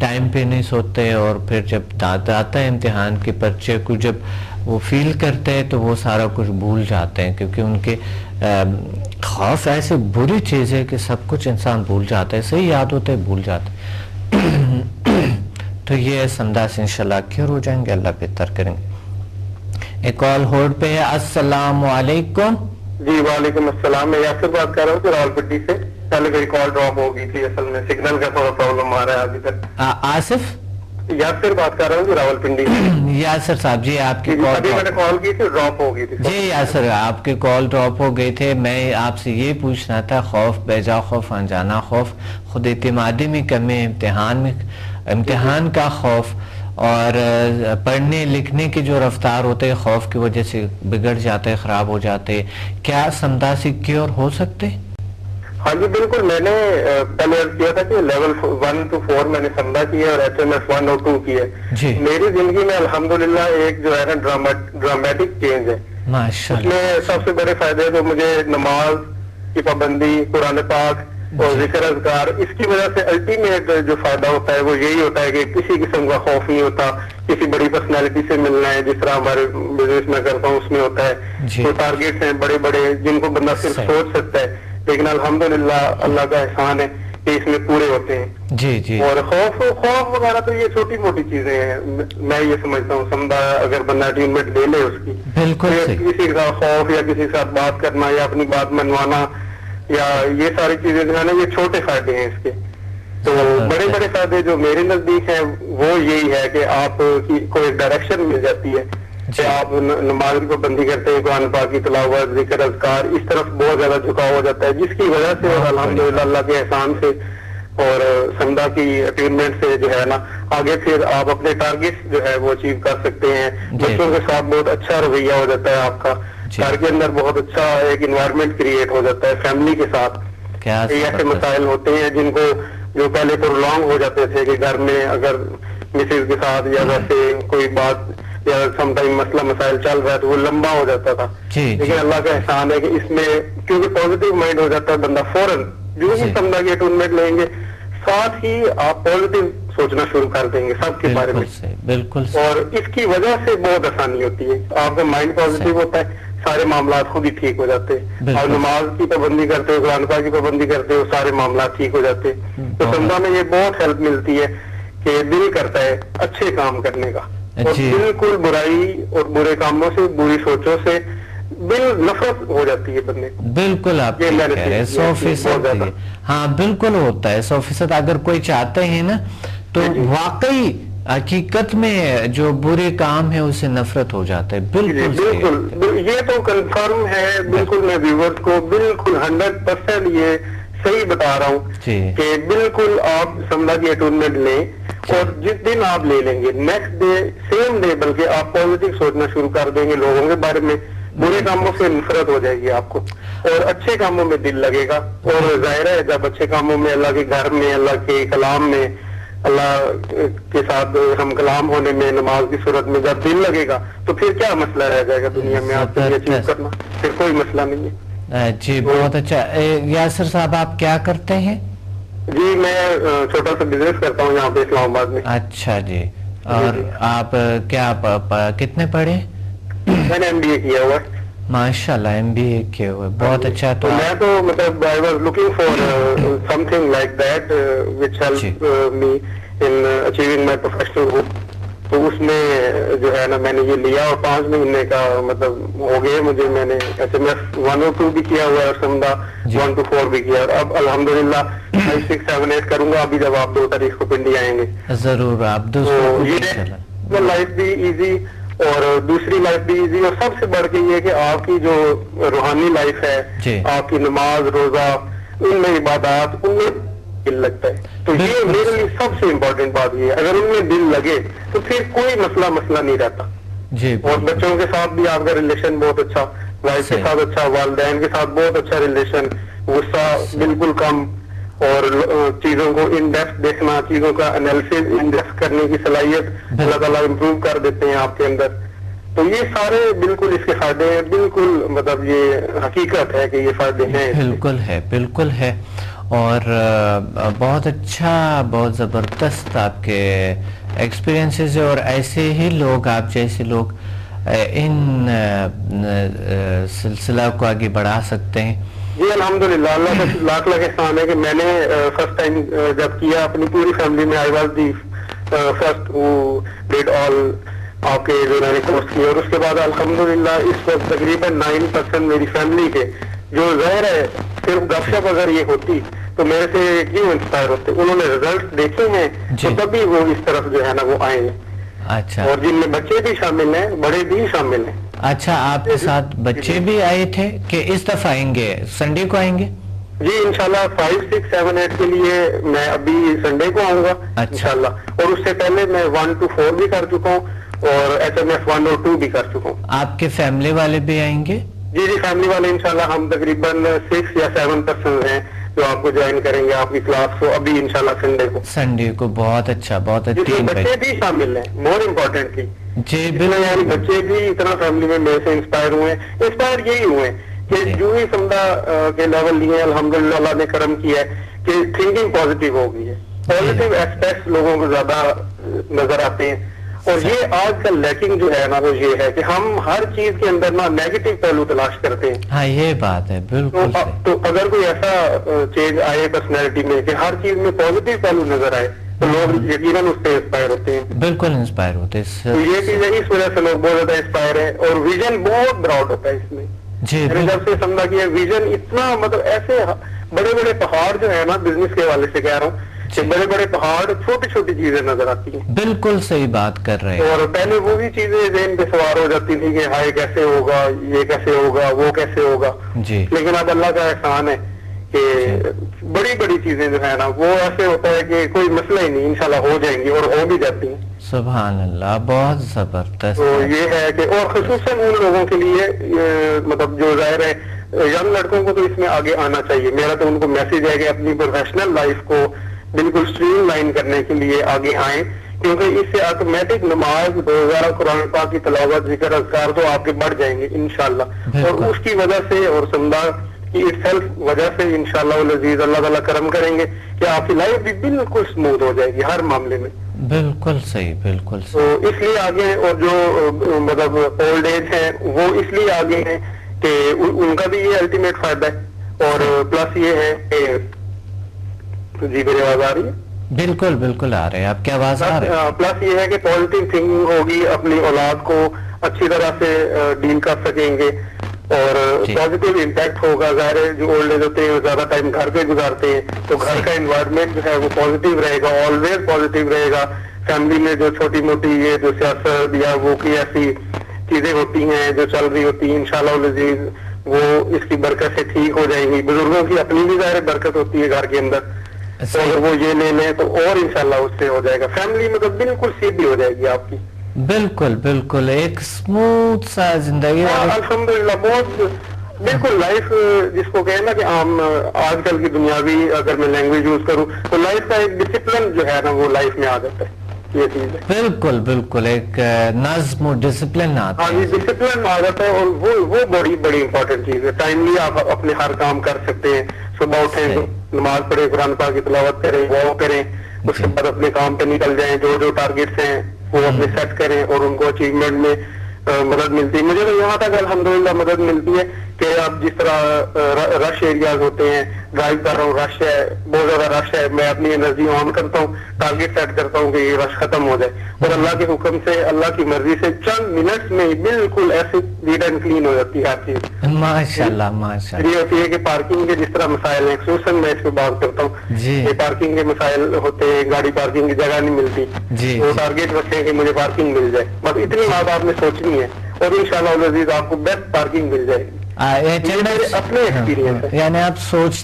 ٹائم پہ نہیں سوتے, اور پھر جب آتا ہے امتحان کے پرچے کو جب وہ فیل کرتے ہیں تو وہ سارا کچھ بھول جاتے ہیں, کیونکہ ان کے خوف ایسے بری چیز ہے کہ سب کچھ انسان بھول جاتا ہے, صحیح یاد ہوتا ہے بھول جاتا ہے. تو یہ سمدھا سے انشاءاللہ کیور ہو جائیں گے, اللہ بہتر کریں گے. ایک کال ہولڈ پہ ہے. السلام علیکم. جی وعلیکم السلام, میں یاسر بات کر رہا ہوں راولپنڈی سے. پہلے میری کال ڈراپ ہو گئی تھی, اصل میں سگنل کا تھوڑا پرابلم آ رہا ہے ابھی تک. آصف یاسر بات کر رہا ہوں راولپنڈی سے. یاسر صاحب جی آپ کی ابھی میں نے کال کی تھی, ڈراپ ہو گئی تھی. جی یاسر آپ کی کال ڈراپ ہو گئی تھے. میں آپ سے یہ پوچھنا تھا, خوف بیجا خوف انجانا خوف, خود اعتمادی میں کمی, امتحان کا خوف, اور پڑھنے لکھنے کی جو رفتار ہوتے ہیں خوف کی وجہ سے بگڑ جاتے, خراب ہو جاتے, کیا سمدھا سے کیور ہو سکتے؟ ہاں جی بالکل, میں نے پہلے کیا تھا کہ لیول 1 to 4 میں نے سمدھا کیا اور HMS 1 اور 2 کی ہے. میری زندگی میں الحمدللہ ایک جو ہے نا ڈرامیٹک چینج ہے. اس میں سب سے بڑے فائدے تو مجھے نماز کی پابندی, قرآن پاک اور ذکر اذکار, اس کی وجہ سے الٹیمیٹ جو فائدہ ہوتا ہے وہ یہی ہوتا ہے کہ کسی قسم کا خوف نہیں ہوتا کسی بڑی پرسنالٹی سے ملنا ہے, جس طرح ہمارے بزنس میں کرتا ہوں اس میں ہوتا ہے. تو ٹارگیٹس ہیں بڑے بڑے جن کو بندہ صرف سوچ سکتا ہے, لیکن الحمدللہ اللہ کا احسان ہے کہ اس میں پورے ہوتے ہیں. جی جی. اور خوف وغیرہ تو یہ چھوٹی موٹی چیزیں ہیں, میں یہ سمجھتا ہوں سمجھا اگر بندہ اٹینمنٹ لے لے اس کی, کسی کے ساتھ خوف یا کسی کے ساتھ بات کرنا یا اپنی بات منوانا یا یہ ساری چیزیں جو ہے نا یہ چھوٹے فائدے ہیں اس کے. تو بڑے بڑے فائدے جو میرے نزدیک ہیں وہ یہی ہے کہ آپ کی کوئی ڈائریکشن مل جاتی ہے کہ آپ نماز کی پابندی کرتے ہیں, قرآن پاک کی تلاوت, ذکر اذکار, اس طرف بہت زیادہ جھکاؤ ہو جاتا ہے, جس کی وجہ سے اور الحمدللہ اللہ کے احسان سے اور سمدھا کی اٹینمنٹ سے جو ہے نا آگے پھر آپ اپنے ٹارگیٹ جو ہے وہ اچیو کر سکتے ہیں. بچوں کے ساتھ بہت اچھا رویہ ہو جاتا ہے آپ کا, گھر کے اندر بہت اچھا ایک انوائرمنٹ کریٹ ہو جاتا ہے فیملی کے ساتھ. ایسے مسائل ہوتے ہیں جن کو جو پہلے پرولونگ ہو جاتے تھے کہ گھر میں اگر مسز کے ساتھ یا ویسے کوئی بات یا سم ٹائم مسئلہ مسائل چل رہا ہے تو وہ لمبا ہو جاتا تھا. لیکن اللہ کا احسان ہے کہ اس میں کیونکہ پازیٹیو مائنڈ ہو جاتا ہے بندہ, فوراً جو ہی سمجھا کی اٹونمنٹ لیں گے ساتھ ہی آپ پازیٹیو سوچنا شروع کر دیں گے سب کے بارے میں. بالکل. اور اس کی وجہ سے بہت آسانی ہوتی ہے, آپ کا مائنڈ پازیٹیو ہوتا ہے, سارے معاملات خود ہی ٹھیک ہو جاتے ہیں. اور نماز کی پابندی کرتے ہو, قرآن پاک کی پابندی کرتے ہو, سارے معاملات ٹھیک ہو جاتے ہیں. تو سمجھا میں یہ بہت ہیلپ ملتی ہے کہ دل کرتا ہے اچھے کام کرنے کا, اور بالکل برائی اور برے کاموں سے, بری سوچوں سے نفرت ہو جاتی ہے بندے. بالکل آپ کہہ رہے ہیں 100%. ہاں بالکل ہوتا ہے 100%. اگر کوئی چاہتے ہیں نا تو واقعی حقیقت میں جو برے کام ہے اسے نفرت ہو جاتا ہے. بالکل یہ تو کنفرم ہے. بالکل میں ویورز کو بالکل 100% یہ صحیح بتا رہا ہوں کہ بالکل آپ سمجھا کی اٹونمنٹ لیں, اور جس دن آپ لے لیں گے نیکسٹ ڈے سیم ڈے بلکہ آپ پازیٹیو سوچنا شروع کر دیں گے لوگوں کے بارے میں, برے کاموں سے نفرت ہو جائے گی آپ کو اور اچھے کاموں میں دل لگے گا. اور ظاہر ہے جب اچھے کاموں میں, اللہ کے گھر میں, اللہ کے کلام میں, اللہ کے ساتھ ہم کلام ہونے میں, نماز کی صورت میں جب دل لگے گا تو پھر کیا مسئلہ رہ جائے گا دنیا میں آپ کے لیے اچیو کرنا, پھر کوئی مسئلہ نہیں ہے. جی بہت اچھا. یاسر صاحب آپ کیا کرتے ہیں؟ جی میں چھوٹا سا بزنس کرتا ہوں یہاں پہ اسلام آباد میں. اچھا جی. اور آپ کیا کتنے پڑھے؟ میں نے MBA کیا ہوا ہے. ماشاءاللہ MBA کیا ہوا ہے, بہت اچھا. تو میں تو مطلب I was looking for something like that which helped me in achieving my professional goal. تو اس میں جو ہے نا میں نے یہ لیا اور 5 مہینے کا مطلب ہو گئے مجھے. میں نے HMS 1 اور 2 بھی کیا ہوا ہے اور سمدھا 1 to 4 بھی کیا, اور اب الحمدللہ 5, 6, 7, 8 کروں گا ابھی جب آپ 2 تاریخ کو پنڈی آئیں گے. ضرور آپ یہ لائف بھی ایزی اور دوسری لائف بھی ایزی, اور سب سے بڑھ کے یہ کہ آپ کی جو روحانی لائف ہے, آپ کی نماز روزہ ان میں عبادات ان میں دل لگتا ہے. تو یہ میرے لیے سب سے امپورٹنٹ بات یہ ہے, اگر ان میں دل لگے تو پھر کوئی مسئلہ نہیں رہتا. اور بچوں کے ساتھ بھی آپ کا ریلیشن بہت اچھا, وائف کے ساتھ اچھا, والدین کے ساتھ بہت اچھا ریلیشن, غصہ بالکل کم, اور چیزوں کو ان ڈیپتھ دیکھنا, چیزوں کا انالیسس ان ڈیپتھ کرنے کی صلاحیت اللہ تعالیٰ امپروو کر دیتے ہیں آپ کے اندر. تو یہ سارے بالکل اس کے فائدے ہیں, بالکل مطلب یہ حقیقت ہے کہ یہ فائدے ہیں. بالکل ہے, بالکل ہے. اور بہت اچھا, بہت زبردست آپ کے ایکسپیرینسز ہے, اور ایسے ہی لوگ, آپ جیسے لوگ ان سلسلہ کو آگے بڑھا سکتے ہیں. جی الحمدللہ, اللہ کا لاکھ لاکھ احسان ہے کہ میں نے فرسٹ ٹائم جب کیا اپنی پوری فیملی میں, I was the first who did all آپ کے جو میں نے کورس کیا, اور اس کے بعد الحمدللہ اس وقت تقریباً 9% میری فیملی کے جو ظاہر ہے صرف گپ شپ اگر یہ ہوتی تو میرے سے کیوں انسپائر ہوتے, انہوں نے ریزلٹ دیکھے ہیں تو تبھی وہ اس طرف جو ہے نا وہ آئے ہیں. اچھا, اور جن میں بچے بھی شامل ہیں, بڑے بھی شامل ہیں. اچھا, آپ کے ساتھ بچے بھی آئے تھے کہ اس دفعہ آئیں گے, سنڈے کو آئیں گے؟ جی انشاءاللہ 5, 6, 7, 8 کے لیے میں ابھی سنڈے کو آؤں گا انشاءاللہ, اور اس سے پہلے میں 1 to 4 بھی کر چکا ہوں اور HMF 1 اور 2 بھی کر چکا ہوں. آپ کے فیملی والے بھی آئیں گے؟ جی فیملی والے انشاءاللہ ہم تقریباً 6 یا 7 پرسن ہیں جو آپ کو جوائن کریں گے آپ کی کلاس کو ابھی انشاءاللہ سنڈے کو. بہت اچھا, بہت اچھا. بچے بھی شامل ہیں مور امپورٹینٹلی. جی بالکل, یعنی بچے بھی اتنا فیملی میں میرے سے انسپائر ہوئے ہیں. انسپائر یہی ہوئے کہ جو ہی سمجھا کے لیول لیے ہیں الحمدللہ, اللہ نے کرم کیا ہے کہ تھنکنگ پازیٹیو ہو گئی ہے, پازیٹیو ایسپیکٹس لوگوں کو زیادہ نظر آتے ہیں. اور یہ آج کل لیکنگ جو ہے نا وہ یہ ہے کہ ہم ہر چیز کے اندر نا نیگیٹو پہلو تلاش کرتے ہیں. ہاں یہ بات ہے بالکل. تو اگر کوئی ایسا چینج آئے پرسنالٹی میں کہ ہر چیز میں پازیٹیو پہلو نظر آئے تو لوگ یقیناً اس سے انسپائر ہوتے ہیں. بالکل انسپائر ہوتے ہیں. یہ چیز ہے, اس وجہ سے لوگ بہت زیادہ انسپائر ہیں اور ویژن بہت براؤڈ ہوتا ہے اس میں. جی جب سے سمجھا کہ ویژن اتنا مطلب ایسے بڑے بڑے پہاڑ جو ہے نا, بزنس کے حوالے سے کہہ رہا ہوں کہ بڑے بڑے پہاڑ چھوٹی چھوٹی چیزیں نظر آتی ہیں. بالکل صحیح بات کر رہے ہیں. اور پہلے وہی چیزیں ذہن پہ سوار ہو جاتی تھی کہ ہائے کیسے ہوگا, یہ کیسے ہوگا, وہ کیسے ہوگا. جی لیکن اب اللہ کا احسان ہے کہ بڑی بڑی چیزیں جو ہے نا وہ ایسے ہوتا ہے کہ کوئی مسئلہ ہی نہیں, انشاءاللہ ہو جائیں گی اور ہو بھی جاتی ہیں. سبحان اللہ, بہت زبردست. تو یہ ہے کہ اور خصوصاً ان لوگوں کے لیے مطلب جو ظاہر ہے ینگ لڑکوں کو تو اس میں آگے آنا چاہیے. میرا تو ان کو میسج ہے کہ اپنی پروفیشنل لائف کو بالکل اسٹریم لائن کرنے کے لیے آگے آئیں, کیونکہ اس سے آٹومیٹک نماز, روزہ, قرآن پاک کی تلاوت, ذکر, اذکار تو آپ کے بڑھ جائیں گے انشاءاللہ. اور اس کی وجہ سے اور سمجھا کی اٹ سیلف وجہ سے انشاءاللہ العزیز اللہ تعالیٰ کرم کریں گے کہ آپ کی لائف بھی بالکل اسموتھ ہو جائے گی ہر معاملے میں. بالکل صحیح, بالکل صحیح. تو اس لیے آگے, اور جو مطلب اولڈ ایج ہیں وہ اس لیے آگے ہیں کہ ان کا بھی یہ الٹیمیٹ فائدہ ہے. اور پلس یہ ہے کہ جی میری آواز آ رہی ہے؟ بالکل بالکل آ رہے ہیں, آپ کی آواز آ رہی ہے. پلس یہ ہے کہ پازیٹیو تھنکنگ ہوگی, اپنی اولاد کو اچھی طرح سے ڈیل کر سکیں گے اور پازیٹیو امپیکٹ ہوگا. ظاہر ہے جو اولڈ ایج ہوتے ہیں وہ زیادہ ٹائم گھر پہ گزارتے ہیں تو گھر کا انوائرمنٹ جو ہے وہ پازیٹیو رہے گا, آلویز پازیٹیو رہے گا. فیملی میں جو چھوٹی موٹی یہ جو سیاست یا وہ کی ایسی چیزیں ہوتی ہیں جو چل رہی ہوتی ہیں انشاءاللہ العزیز وہ اس کی برکت سے ٹھیک ہو جائیں گی. بزرگوں کی اپنی بھی ظاہر برکت ہوتی ہے گھر کے اندر, تو اگر وہ یہ لے لیں تو اور انشاءاللہ اس سے ہو جائے گا. فیملی مطلب بالکل سیدھی ہو جائے گی آپ کی. بالکل بالکل ایک اسموتھ سا زندگی. الحمدللہ بہت بالکل لائف جس کو کہیں نا کہ عام آج کل کی دنیاوی اگر میں لینگویج یوز کروں تو لائف کا ایک ڈسپلن جو ہے نا وہ لائف میں آ جاتا ہے. یہ چیز ہے بالکل بالکل ایک نظم و ڈسپلن آتا ہے. ہاں جی ڈسپلن آ جاتا ہے, اور وہ بڑی امپورٹنٹ چیز ہے. ٹائملی آپ اپنے ہر کام کر سکتے ہیں. صبح اٹھیں تو نماز پڑھیں, قرآن پاک کی تلاوت کریں, وہ کریں, اس کے بعد اپنے کام پہ نکل جائیں. جو ٹارگیٹس ہیں وہ اپنے سیٹ کریں اور ان کو اچیومنٹ میں مدد ملتی ہے. مجھے تو یہاں تک الحمدللہ مدد ملتی ہے کہ اب جس طرح رش ایریاز ہوتے ہیں, ڈرائیو کر رہا ہوں, رش ہے, بہت زیادہ رش ہے, میں اپنی انرجی آن کرتا ہوں, ٹارگیٹ سیٹ کرتا ہوں کہ یہ رش ختم ہو جائے, اور اللہ کے حکم سے, اللہ کی مرضی سے چند منٹس میں بالکل ایسے نیٹ اینڈ کلین ہو جاتی ہے ہر چیز. ماشاءاللہ ماشاءاللہ. یہ ہوتی ہے کہ پارکنگ کے جس طرح مسائل ہیں, خصوصاً میں اس پہ بات کرتا ہوں, یہ پارکنگ کے مسائل ہوتے ہیں, گاڑی پارکنگ کی جگہ نہیں ملتی, وہ ٹارگیٹ رکھیں کہ مجھے پارکنگ مل جائے. بس اتنی بات آپ نے سوچنی ہے اور انشاءاللہ العزیز آپ کو بیسٹ پارکنگ مل جائے گی. اپنے ایکسپیرینس ہے, یعنی آپ سوچ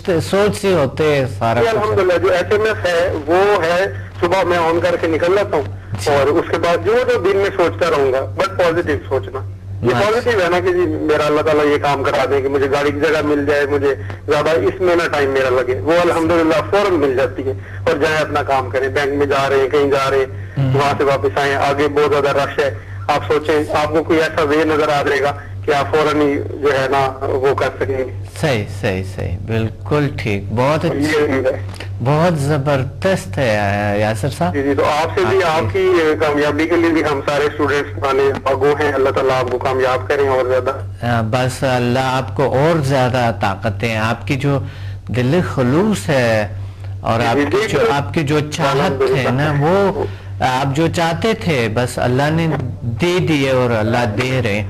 سے ہوتے سارا. الحمدللہ جو HMF ہے وہ ہے صبح میں آن کر کے نکل جاتا ہوں اور اس کے بعد جو دن میں سوچتا رہوں گا, بٹ پازیٹیو سوچنا. یہ پازیٹیو ہے نا کہ جی میرا اللہ تعالیٰ یہ کام کرا دے کہ مجھے گاڑی کی جگہ مل جائے, مجھے زیادہ اس میں نہ ٹائم میرا لگے, وہ الحمدللہ فوراً مل جاتی ہے. اور جائیں اپنا کام کریں, بینک میں جا رہے ہیں, کہیں جا رہے ہیں, وہاں سے واپس آئیں, آگے بہت زیادہ رش ہے, آپ سوچیں آپ کو کوئی ایسا وے نظر آ جائے گا کہ آپ فوراً ہی جو ہے نا وہ کر سکیں گے. صحیح صحیح صحیح بالکل ٹھیک, بہت اچھا, بہت زبردست ہے یاسر صاحب. جی تو آپ سے بھی آپ کی کامیابی کے لیے بھی ہم سارے اسٹوڈینٹس آنے آگو ہیں. اللہ تعالیٰ آپ کو کامیاب کریں اور زیادہ. بس اللہ آپ کو اور زیادہ طاقت دیں. آپ کی جو دل خلوص ہے اور آپ کی جو چاہت ہے نا, وہ آپ جو چاہتے تھے بس اللہ نے دے دیے اور اللہ دے رہے,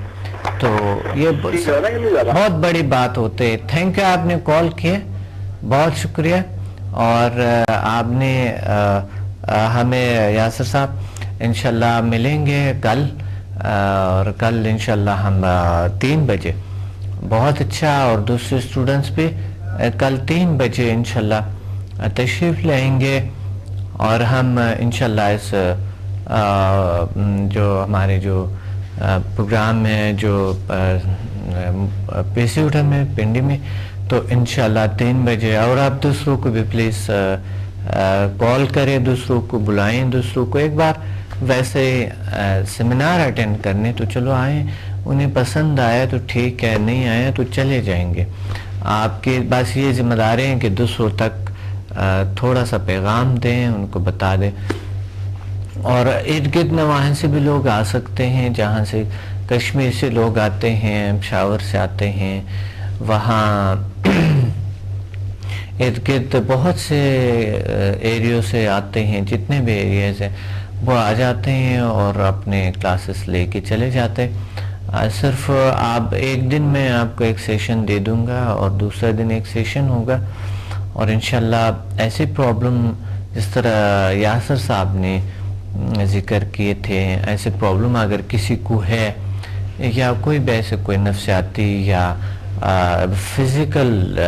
تو یہ بہت بڑی بات ہوتے. تھینک یو, آپ نے کال کیے, بہت شکریہ. اور آپ نے ہمیں یاسر صاحب انشاءاللہ ملیں گے کل, اور کل انشاءاللہ ہم 3 بجے, بہت اچھا. اور دوسرے اسٹوڈنٹس بھی کل 3 بجے انشاءاللہ تشریف لائیں گے, اور ہم انشاءاللہ اس جو ہمارے جو پروگرام ہے جو پی سی ہوٹل میں پنڈی میں, تو انشاءاللہ 3 بجے. اور آپ دوسروں کو بھی پلیز کال کریں, دوسروں کو بلائیں, دوسروں کو ایک بار ویسے سیمینار اٹینڈ کرنے تو چلو آئیں, انہیں پسند آیا تو ٹھیک ہے, نہیں آیا تو چلے جائیں گے. آپ کی بس یہ ذمہ داری ہیں کہ دوسروں تک تھوڑا سا پیغام دیں, ان کو بتا دیں. اور ارد گرد نواحی سے بھی لوگ آ سکتے ہیں, جہاں سے کشمیر سے لوگ آتے ہیں, پشاور سے آتے ہیں, وہاں ارد گرد بہت سے ایریوں سے آتے ہیں, جتنے بھی ایریاز ہیں وہ آ جاتے ہیں اور اپنے کلاسز لے کے چلے جاتے. صرف آپ ایک دن میں آپ کو ایک سیشن دے دوں گا اور دوسرا دن ایک سیشن ہوگا. اور انشاءاللہ ایسی پرابلم جس طرح یاسر صاحب نے ذکر کیے تھے, ایسے پرابلم اگر کسی کو ہے, یا کوئی بھی ایسے کوئی نفسیاتی یا فزیکل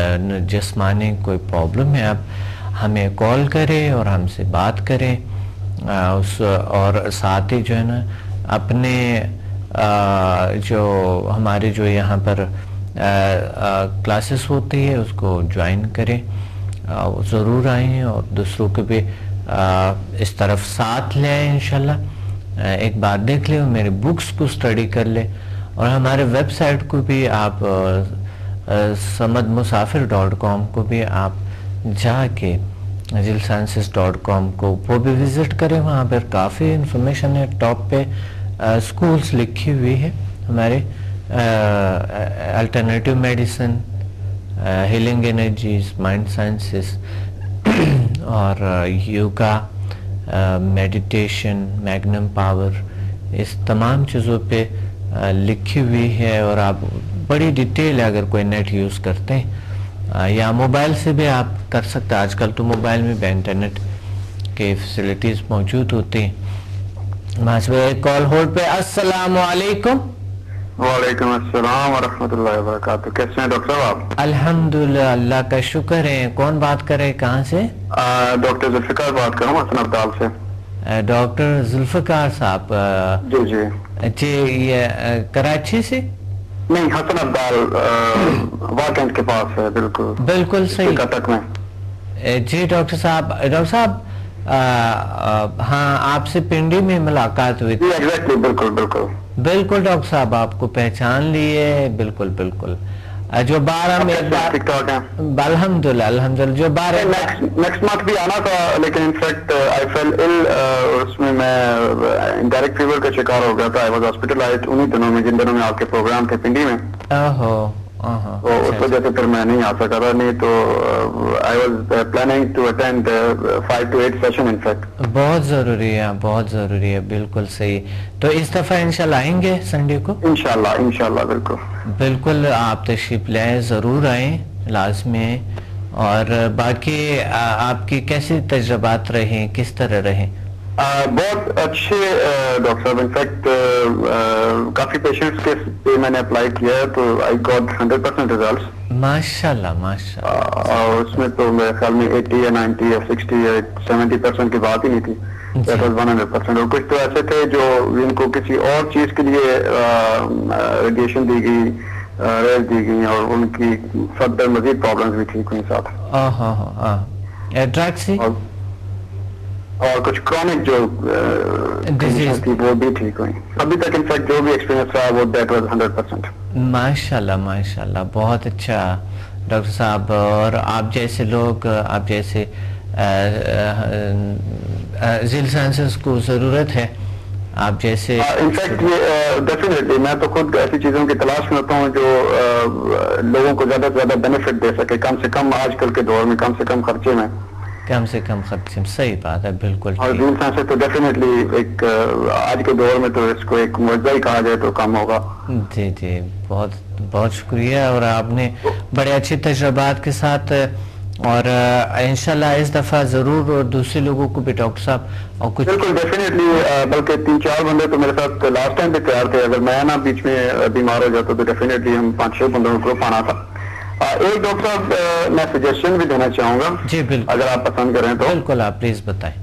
جسمانی کوئی پرابلم ہے, آپ ہمیں کال کریں اور ہم سے بات کریں. اور ساتھ ہی جو ہے نا اپنے جو ہمارے جو یہاں پر کلاسز ہوتی ہے اس کو جوائن کریں, ضرور آئیں, اور دوسروں کو بھی اس طرف ساتھ لے آئیں انشاءاللہ. ایک بار دیکھ لیں, میرے بکس کو اسٹڈی کر لیں, اور ہمارے ویب سائٹ کو بھی آپ samadmusafir.com کو بھی آپ جا کے zilsciences.com کو وہ بھی وزٹ کریں. وہاں پر کافی انفارمیشن ہے, ٹاپ پہ اسکولس لکھی ہوئی ہے ہمارے, alternative medicine, healing energies, mind sciences, اور یوگا, میڈیٹیشن, میگنم پاور, اس تمام چیزوں پہ لکھی ہوئی ہے. اور آپ بڑی ڈیٹیل ہے, اگر کوئی نیٹ یوز کرتے ہیں یا موبائل سے بھی آپ کر سکتے ہیں. آج کل تو موبائل میں بھی انٹرنیٹ کے فیسلٹیز موجود ہوتی ہیں. ایک کال ہولڈ پہ. السلام علیکم. وعلیکم السلام ورحمۃ اللہ وبرکاتہ. کیسے ہیں ڈاکٹر صاحب آپ؟ الحمدللہ, اللہ کا شکر ہے. کون بات کر رہے, کہاں سے؟ ڈاکٹر ذوالفقار بات کر رہا ہوں, حسن ابدال سے. ڈاکٹر ذوالفقار صاحب؟ جی جی جی, یہ کراچی سے؟ نہیں, حسن ابدال واکنڈ کے پاس ہے. بالکل بالکل صحیح, کٹک میں. جی ڈاکٹر صاحب ہاں, آپ سے پنڈی میں ملاقات ہوئی تھی. ایگزیکٹلی, بالکل بالکل بالکل ڈاکٹر صاحب, آپ کو پہچان لیے. بالکل بالکل, جو بار ہم ایک بار الحمدللہ جو بار نیکسٹ منتھ بھی آنا تھا, لیکن انفیکٹ آئی فیل ال, اس میں انڈائریکٹ فیور کا شکار ہو گیا تھا. آئی واز ہاسپٹلائزڈ انہی دنوں میں جن دنوں میں آپ کے پروگرام تھے پنڈی میں. تو اس وجہ سے پھر میں نہیں آ سکا تھا, نہیں تو I was planning to attend 5 to 8 session. In fact بہت ضروری ہے, بہت ضروری ہے. بالکل صحیح. تو اس دفعہ انشاءاللہ آئیں گے سنڈے کو؟ انشاءاللہ بالکل بالکل, آپ تشریف لائیں, ضرور آئیں, لازمی آئیں. اور باقی آپ کی کیسے تجربات رہیں, کس طرح رہیں؟ بہت اچھے ڈاکٹر صاحب. انفیکٹ کافی پیشنٹس کے میں نے اپلائی کیا ہے, تو آئی گاٹ 100% ریزلٹس. ماشاءاللہ ماشاءاللہ. اور اس میں تو میرے خیال میں 80 یا 90 یا 60 یا 70% کی بات ہی نہیں تھی. That was 100%. اور کچھ تو ایسے تھے جو جن کو کسی اور چیز کے لیے ریڈیشن دی گئی, ریز دی گئی, اور ان کی فردر مزید پرابلمز بھی ٹھیک ہوئی ساتھ. ڈرگ سے اور کچھ کرونک جو ڈیزیز تھی وہ بھی ٹھیک ہوئی. ابھی تک انفیکٹ جو بھی ایکسپیرینس رہا وہ دیٹ واز 100%. ماشاءاللہ ماشاءاللہ بہت اچھا ڈاکٹر صاحب. اور آپ جیسے لوگ, آپ جیسے ذیل سائنسز کو ضرورت ہے, آپ جیسے انفیکٹ یہ ڈیفینیٹلی میں تو خود ایسی چیزوں کی تلاش میں ہوتا ہوں جو لوگوں کو زیادہ سے زیادہ بینیفٹ دے سکے, کم سے کم آج کل کے دور میں کم سے کم خرچے میں, کم سے کم خرچے میں. صحیح بات ہے, بالکل. اور ذیل سائنسز تو ڈیفینیٹلی ایک آج کے دور میں تو اس کو ایک معجزہ ہی کہا جائے تو کم ہوگا. جی جی, بہت بہت شکریہ. اور آپ نے بڑے اچھے تجربات کے ساتھ, اور انشاءاللہ اس دفعہ ضرور اور دوسرے لوگوں کو بھی ڈاکٹر صاحب اور کچھ بالکل ڈیفینیٹلی, بلکہ 3-4 بندے تو میرے ساتھ لاسٹ ٹائم بھی تیار تھے. اگر میں نا بیچ میں بیمار ہو جاتا تو ڈیفینیٹلی ہم 5-6 بندوں کا گروپ آنا تھا. ایک ڈاکٹر صاحب میں سجیشن بھی دینا چاہوں گا. جی بالکل, اگر آپ پسند کریں تو. بالکل, آپ پلیز بتائیں.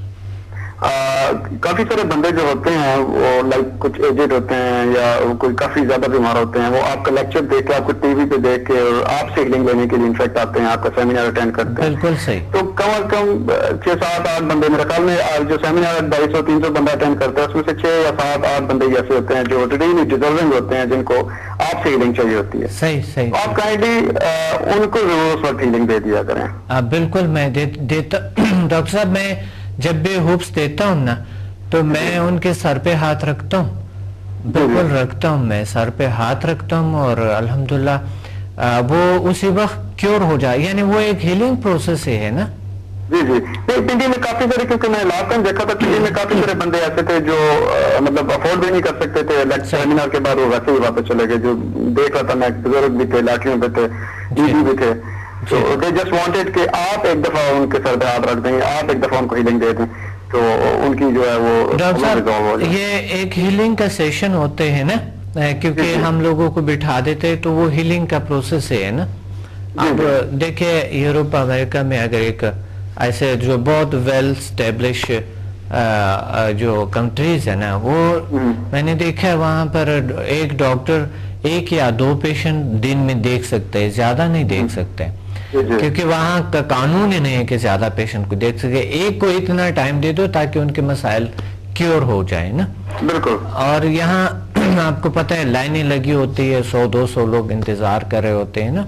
کافی سارے بندے جو ہوتے ہیں وہ لائک کچھ ایجڈ ہوتے ہیں یا کوئی کافی زیادہ بیمار ہوتے ہیں, وہ آپ کا لیکچر دیکھ کے, آپ کو ٹی وی پہ دیکھ کے اور آپ سے ہیلنگ لینے کے لیے انفیکٹ آتے ہیں, آپ کا سیمینار اٹینڈ کرتے ہیں. بالکل صحیح. تو کم از کم 6-7-8 بندے, میرے خیال میں جو سیمینار 250-300 بندہ اٹینڈ کرتا ہے اس میں سے 6 یا 7-8 بندے ایسے ہوتے ہیں جو ریلی ڈیزرونگ ہوتے ہیں, جن کو آپ سے ہیلنگ چاہیے ہوتی ہے. صحیح صحیح. آپ کائنڈلی ان کو ضرور اس وقت ہیلنگ دے دیا کریں. بالکل میں دیتا ڈاکٹر صاحب. میں جب بھی ہوپس دیتا ہوں نا تو میں ان کے سر پہ ہاتھ رکھتا ہوں, بالکل رکھتا ہوں, میں سر پہ ہاتھ رکھتا ہوں, اور الحمدللہ وہ اسی وقت کیور ہو جائے. یعنی وہ ایک ہیلنگ پروسیس ہے نا. جی جی, پنڈی میں کافی سارے, کیونکہ میں لاسٹ ٹائم دیکھا تھا پنڈی میں کافی سارے بندے ایسے تھے جو مطلب افورڈ بھی نہیں کر سکتے تھے. سیمینار کے بعد وہ ویسے ہی واپس چلے گئے. جو دیکھ رہا تھا میں, بزرگ بھی تھے, لاٹریوں پہ تھے, بیوی بھی تھے. تو دے جسٹ وانٹیڈ کہ آپ ایک دفعہ ان کے سر پہ ہاتھ رکھ دیں, آپ ایک دفعہ ان کو ہیلنگ دے دیں, تو ان کی جو ہے وہ ڈاکٹر صاحب یہ ایک ہیلنگ کا سیشن ہوتے ہیں نا, کیونکہ ہم لوگوں کو بٹھا دیتے تو وہ ہیلنگ کا پروسیس ہے نا. اب دیکھیں یوروپ امریکہ میں اگر ایک ایسے جو بہت ویل اسٹیبلش جو کنٹریز ہے نا, وہ میں نے دیکھا ہے وہاں پر ایک ڈاکٹر 1 یا 2 پیشنٹ دن میں دیکھ سکتے ہیں, زیادہ نہیں دیکھ سکتے, کیونکہ وہاں کا قانون ہی نہیں ہے کہ زیادہ پیشنٹ کو دیکھ سکے. ایک کو اتنا ٹائم دے دو تاکہ ان کے مسائل کیور ہو جائیں نا. بالکل. اور یہاں آپ کو پتہ ہے لائنیں لگی ہوتی ہے, 100-200 لوگ انتظار کر رہے ہوتے ہیں نا,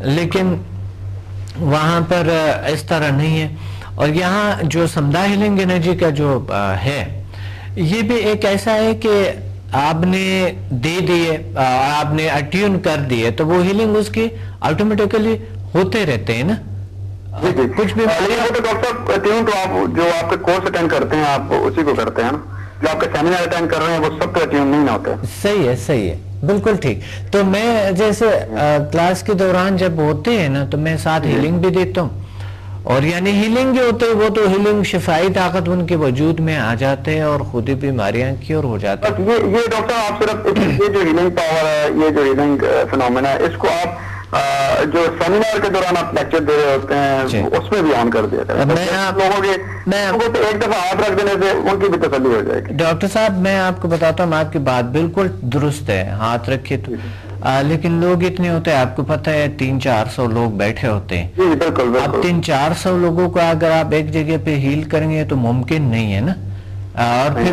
لیکن وہاں پر اس طرح نہیں ہے. اور یہاں جو سمدھا ہیلنگ انرجی کا جو ہے, یہ بھی ایک ایسا ہے کہ آپ نے دے دیے, آپ نے اٹیون کر دیے, تو وہ ہیلنگ اس کی آٹومیٹیکلی ہوتے رہتے ہیں نا. کچھ بھی ڈاکٹر صاحب اٹیون تو آپ جو آپ کے کورس اٹینڈ کرتے ہیں آپ اسی کو کرتے ہیں نا, جو آپ کا سیمینار اٹینڈ کر رہے ہیں وہ سب کو اٹیون نہیں ہوتے. صحیح ہے, صحیح ہے, بالکل ٹھیک. تو میں جیسے کلاس کے دوران جب ہوتے ہیں نا تو میں ساتھ ہیلنگ بھی دیتا ہوں, اور یعنی ہیلنگ جو ہوتے ہیں وہ تو ہیلنگ شفائی طاقت ان کے وجود میں آ جاتے ہیں اور خود ہی بیماریاں کیور ہو جاتی ہیں. یہ ڈاکٹر صاحب آپ صرف یہ جو ہیلنگ پاور ہے, یہ جو ہیلنگ فنومینا ہے, اس کو آپ جو سیمینار کے دوران آپ لیکچر دے رہے ہوتے ہیں اس میں بھی آن کر دیا تھا. لوگوں کو ایک دفعہ ہاتھ رکھ دینے سے ان کی بھی تسلی ہو جائے گی. ڈاکٹر صاحب میں آپ کو بتاتا ہوں, آپ کی بات بالکل درست ہے, ہاتھ رکھے تو, لیکن لوگ اتنے ہوتے ہیں, آپ کو پتہ ہے 300-400 لوگ بیٹھے ہوتے ہیں. بالکل. اب 300-400 لوگوں کو اگر آپ ایک جگہ پہ ہیل کریں گے تو ممکن نہیں ہے نا, اور پھر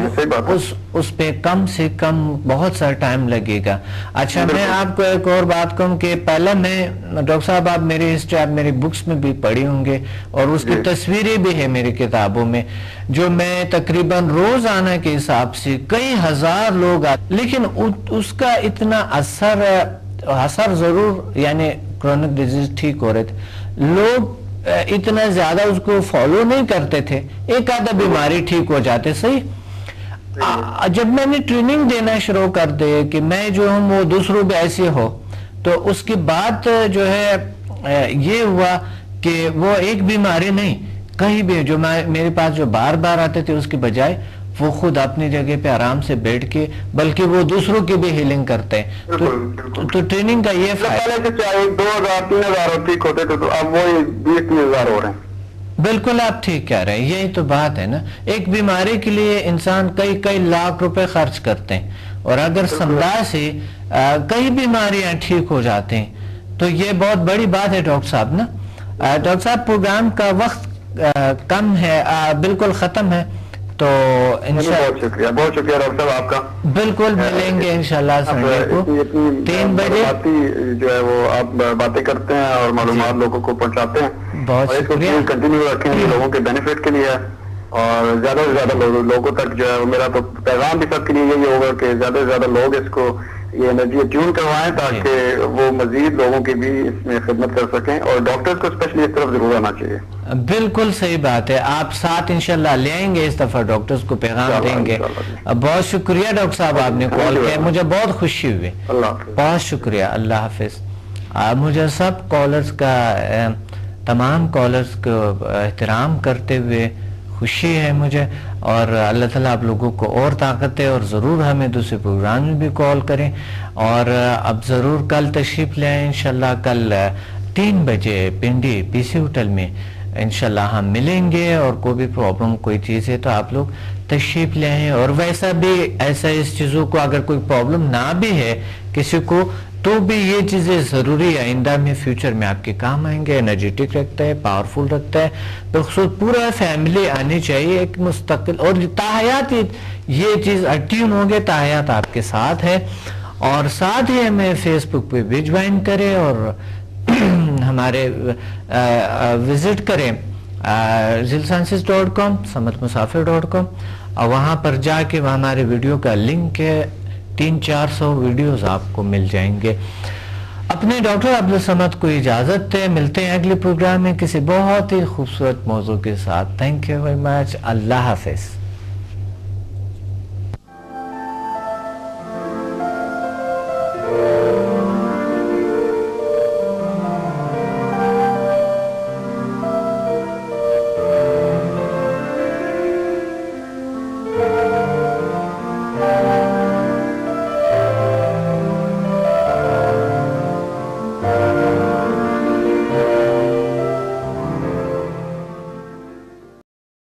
اس پہ کم سے کم بہت سارا ٹائم لگے گا. اچھا میں آپ کو ایک اور بات کہوں کہ پہلے میں ڈاکٹر صاحب, آپ میری ہسٹری آپ میری بکس میں بھی پڑھی ہوں گے, اور اس کی تصویریں بھی ہیں میری کتابوں میں, جو میں تقریباً روزانہ کے حساب سے کئی ہزار لوگ آتے, لیکن اس کا اتنا اثر ضرور, یعنی کرونک ڈیزیز ٹھیک ہو رہے تھے, لوگ اتنا زیادہ اس کو فالو نہیں کرتے تھے, ایک آدھا بیماری ٹھیک ہو جاتے. صحیح. جب میں نے ٹریننگ دینا شروع کر دے کہ میں جو ہوں وہ دوسروں بھی ایسے ہو, تو اس کے بعد جو ہے یہ ہوا کہ وہ ایک بیماری نہیں, کہیں بھی جو میرے پاس جو بار بار آتے تھے اس کے بجائے وہ خود اپنی جگہ پہ آرام سے بیٹھ کے, بلکہ وہ دوسروں کی بھی ہیلنگ کرتے ہیں. تو ٹریننگ کا یہ فائدہ 2000-3000 ٹھیک ہوتے تھے, تو اب وہ 20-30,000 ہو رہے ہیں. بالکل آپ ٹھیک کہہ رہے ہیں, یہی تو بات ہے نا. ایک بیماری کے لیے انسان کئی لاکھ روپے خرچ کرتے ہیں, اور اگر سمدھا سے کئی بیماریاں ٹھیک ہو جاتے ہیں تو یہ بہت بڑی بات ہے ڈاکٹر صاحب نا. ڈاکٹر صاحب پروگرام کا وقت کم ہے، بالکل ختم ہے، تو بہت شکریہ ڈاکٹر صاحب آپ کا. بالکل ملیں گے انشاءاللہ سنڈے کو 3 بجے. جو ہے وہ آپ باتیں کرتے ہیں اور معلومات لوگوں کو پہنچاتے ہیں، بہت شکریہ. کنٹینیو رکھیں لوگوں کے بینیفٹ کے لیے، اور زیادہ سے زیادہ لوگوں تک جو ہے میرا تو پیغام بھی سب کے لیے یہی ہوگا کہ زیادہ سے زیادہ لوگ اس کو یہ انرجی ٹیون کروائیں تاکہ وہ مزید لوگوں کی بھی اس میں خدمت کر سکیں، اور ڈاکٹرز کو اسپیشلی اس طرف ضرور آنا چاہیے. بالکل صحیح بات ہے، آپ ساتھ انشاءاللہ لے آئیں گے اس دفعہ، ڈاکٹرز کو پیغام دیں گے. بہت شکریہ ڈاکٹر صاحب آپ نے کال کیا، مجھے بہت خوشی ہوئی. بہت شکریہ، اللہ حافظ. مجھے سب کالرز کا، تمام کالرز کو احترام کرتے ہوئے خوشی ہے مجھے، اور اللہ تعالیٰ آپ لوگوں کو اور طاقت ہے، اور ضرور ہمیں دوسرے پروگرام میں بھی کال کریں، اور اب ضرور کل تشریف لے آئیں انشاءاللہ. کل 3 بجے پنڈی پی سی ہوٹل میں انشاءاللہ ہم ملیں گے، اور کوئی بھی پرابلم کوئی چیز ہے تو آپ لوگ تشریف لے آئیں. اور ویسا بھی ایسا اس چیزوں کو اگر کوئی پرابلم نہ بھی ہے کسی کو، تو بھی یہ چیزیں ضروری ہے، آئندہ میں فیوچر میں آپ کے کام آئیں گے. انرجیٹک رکھتا ہے، پاورفل رکھتا ہے، بخصوص پورا فیملی آنی چاہیے ایک مستقل، اور تاحیات یہ چیز اٹیون ہوں گے، تاحیات آپ کے ساتھ ہے. اور ساتھ ہی ہمیں فیس بک پہ بھی جوائن کریں، اور ہمارے وزٹ کریں zilsciences.com samadmusafir.com، اور وہاں پر جا کے ہمارے ویڈیو کا لنک ہے، 300-400 ویڈیوز آپ کو مل جائیں گے. اپنے ڈاکٹر عبدالصمد کو اجازت ہے، ملتے ہیں اگلے پروگرام میں کسی بہت ہی خوبصورت موضوع کے ساتھ. تھینک یو ویری مچ، اللہ حافظ.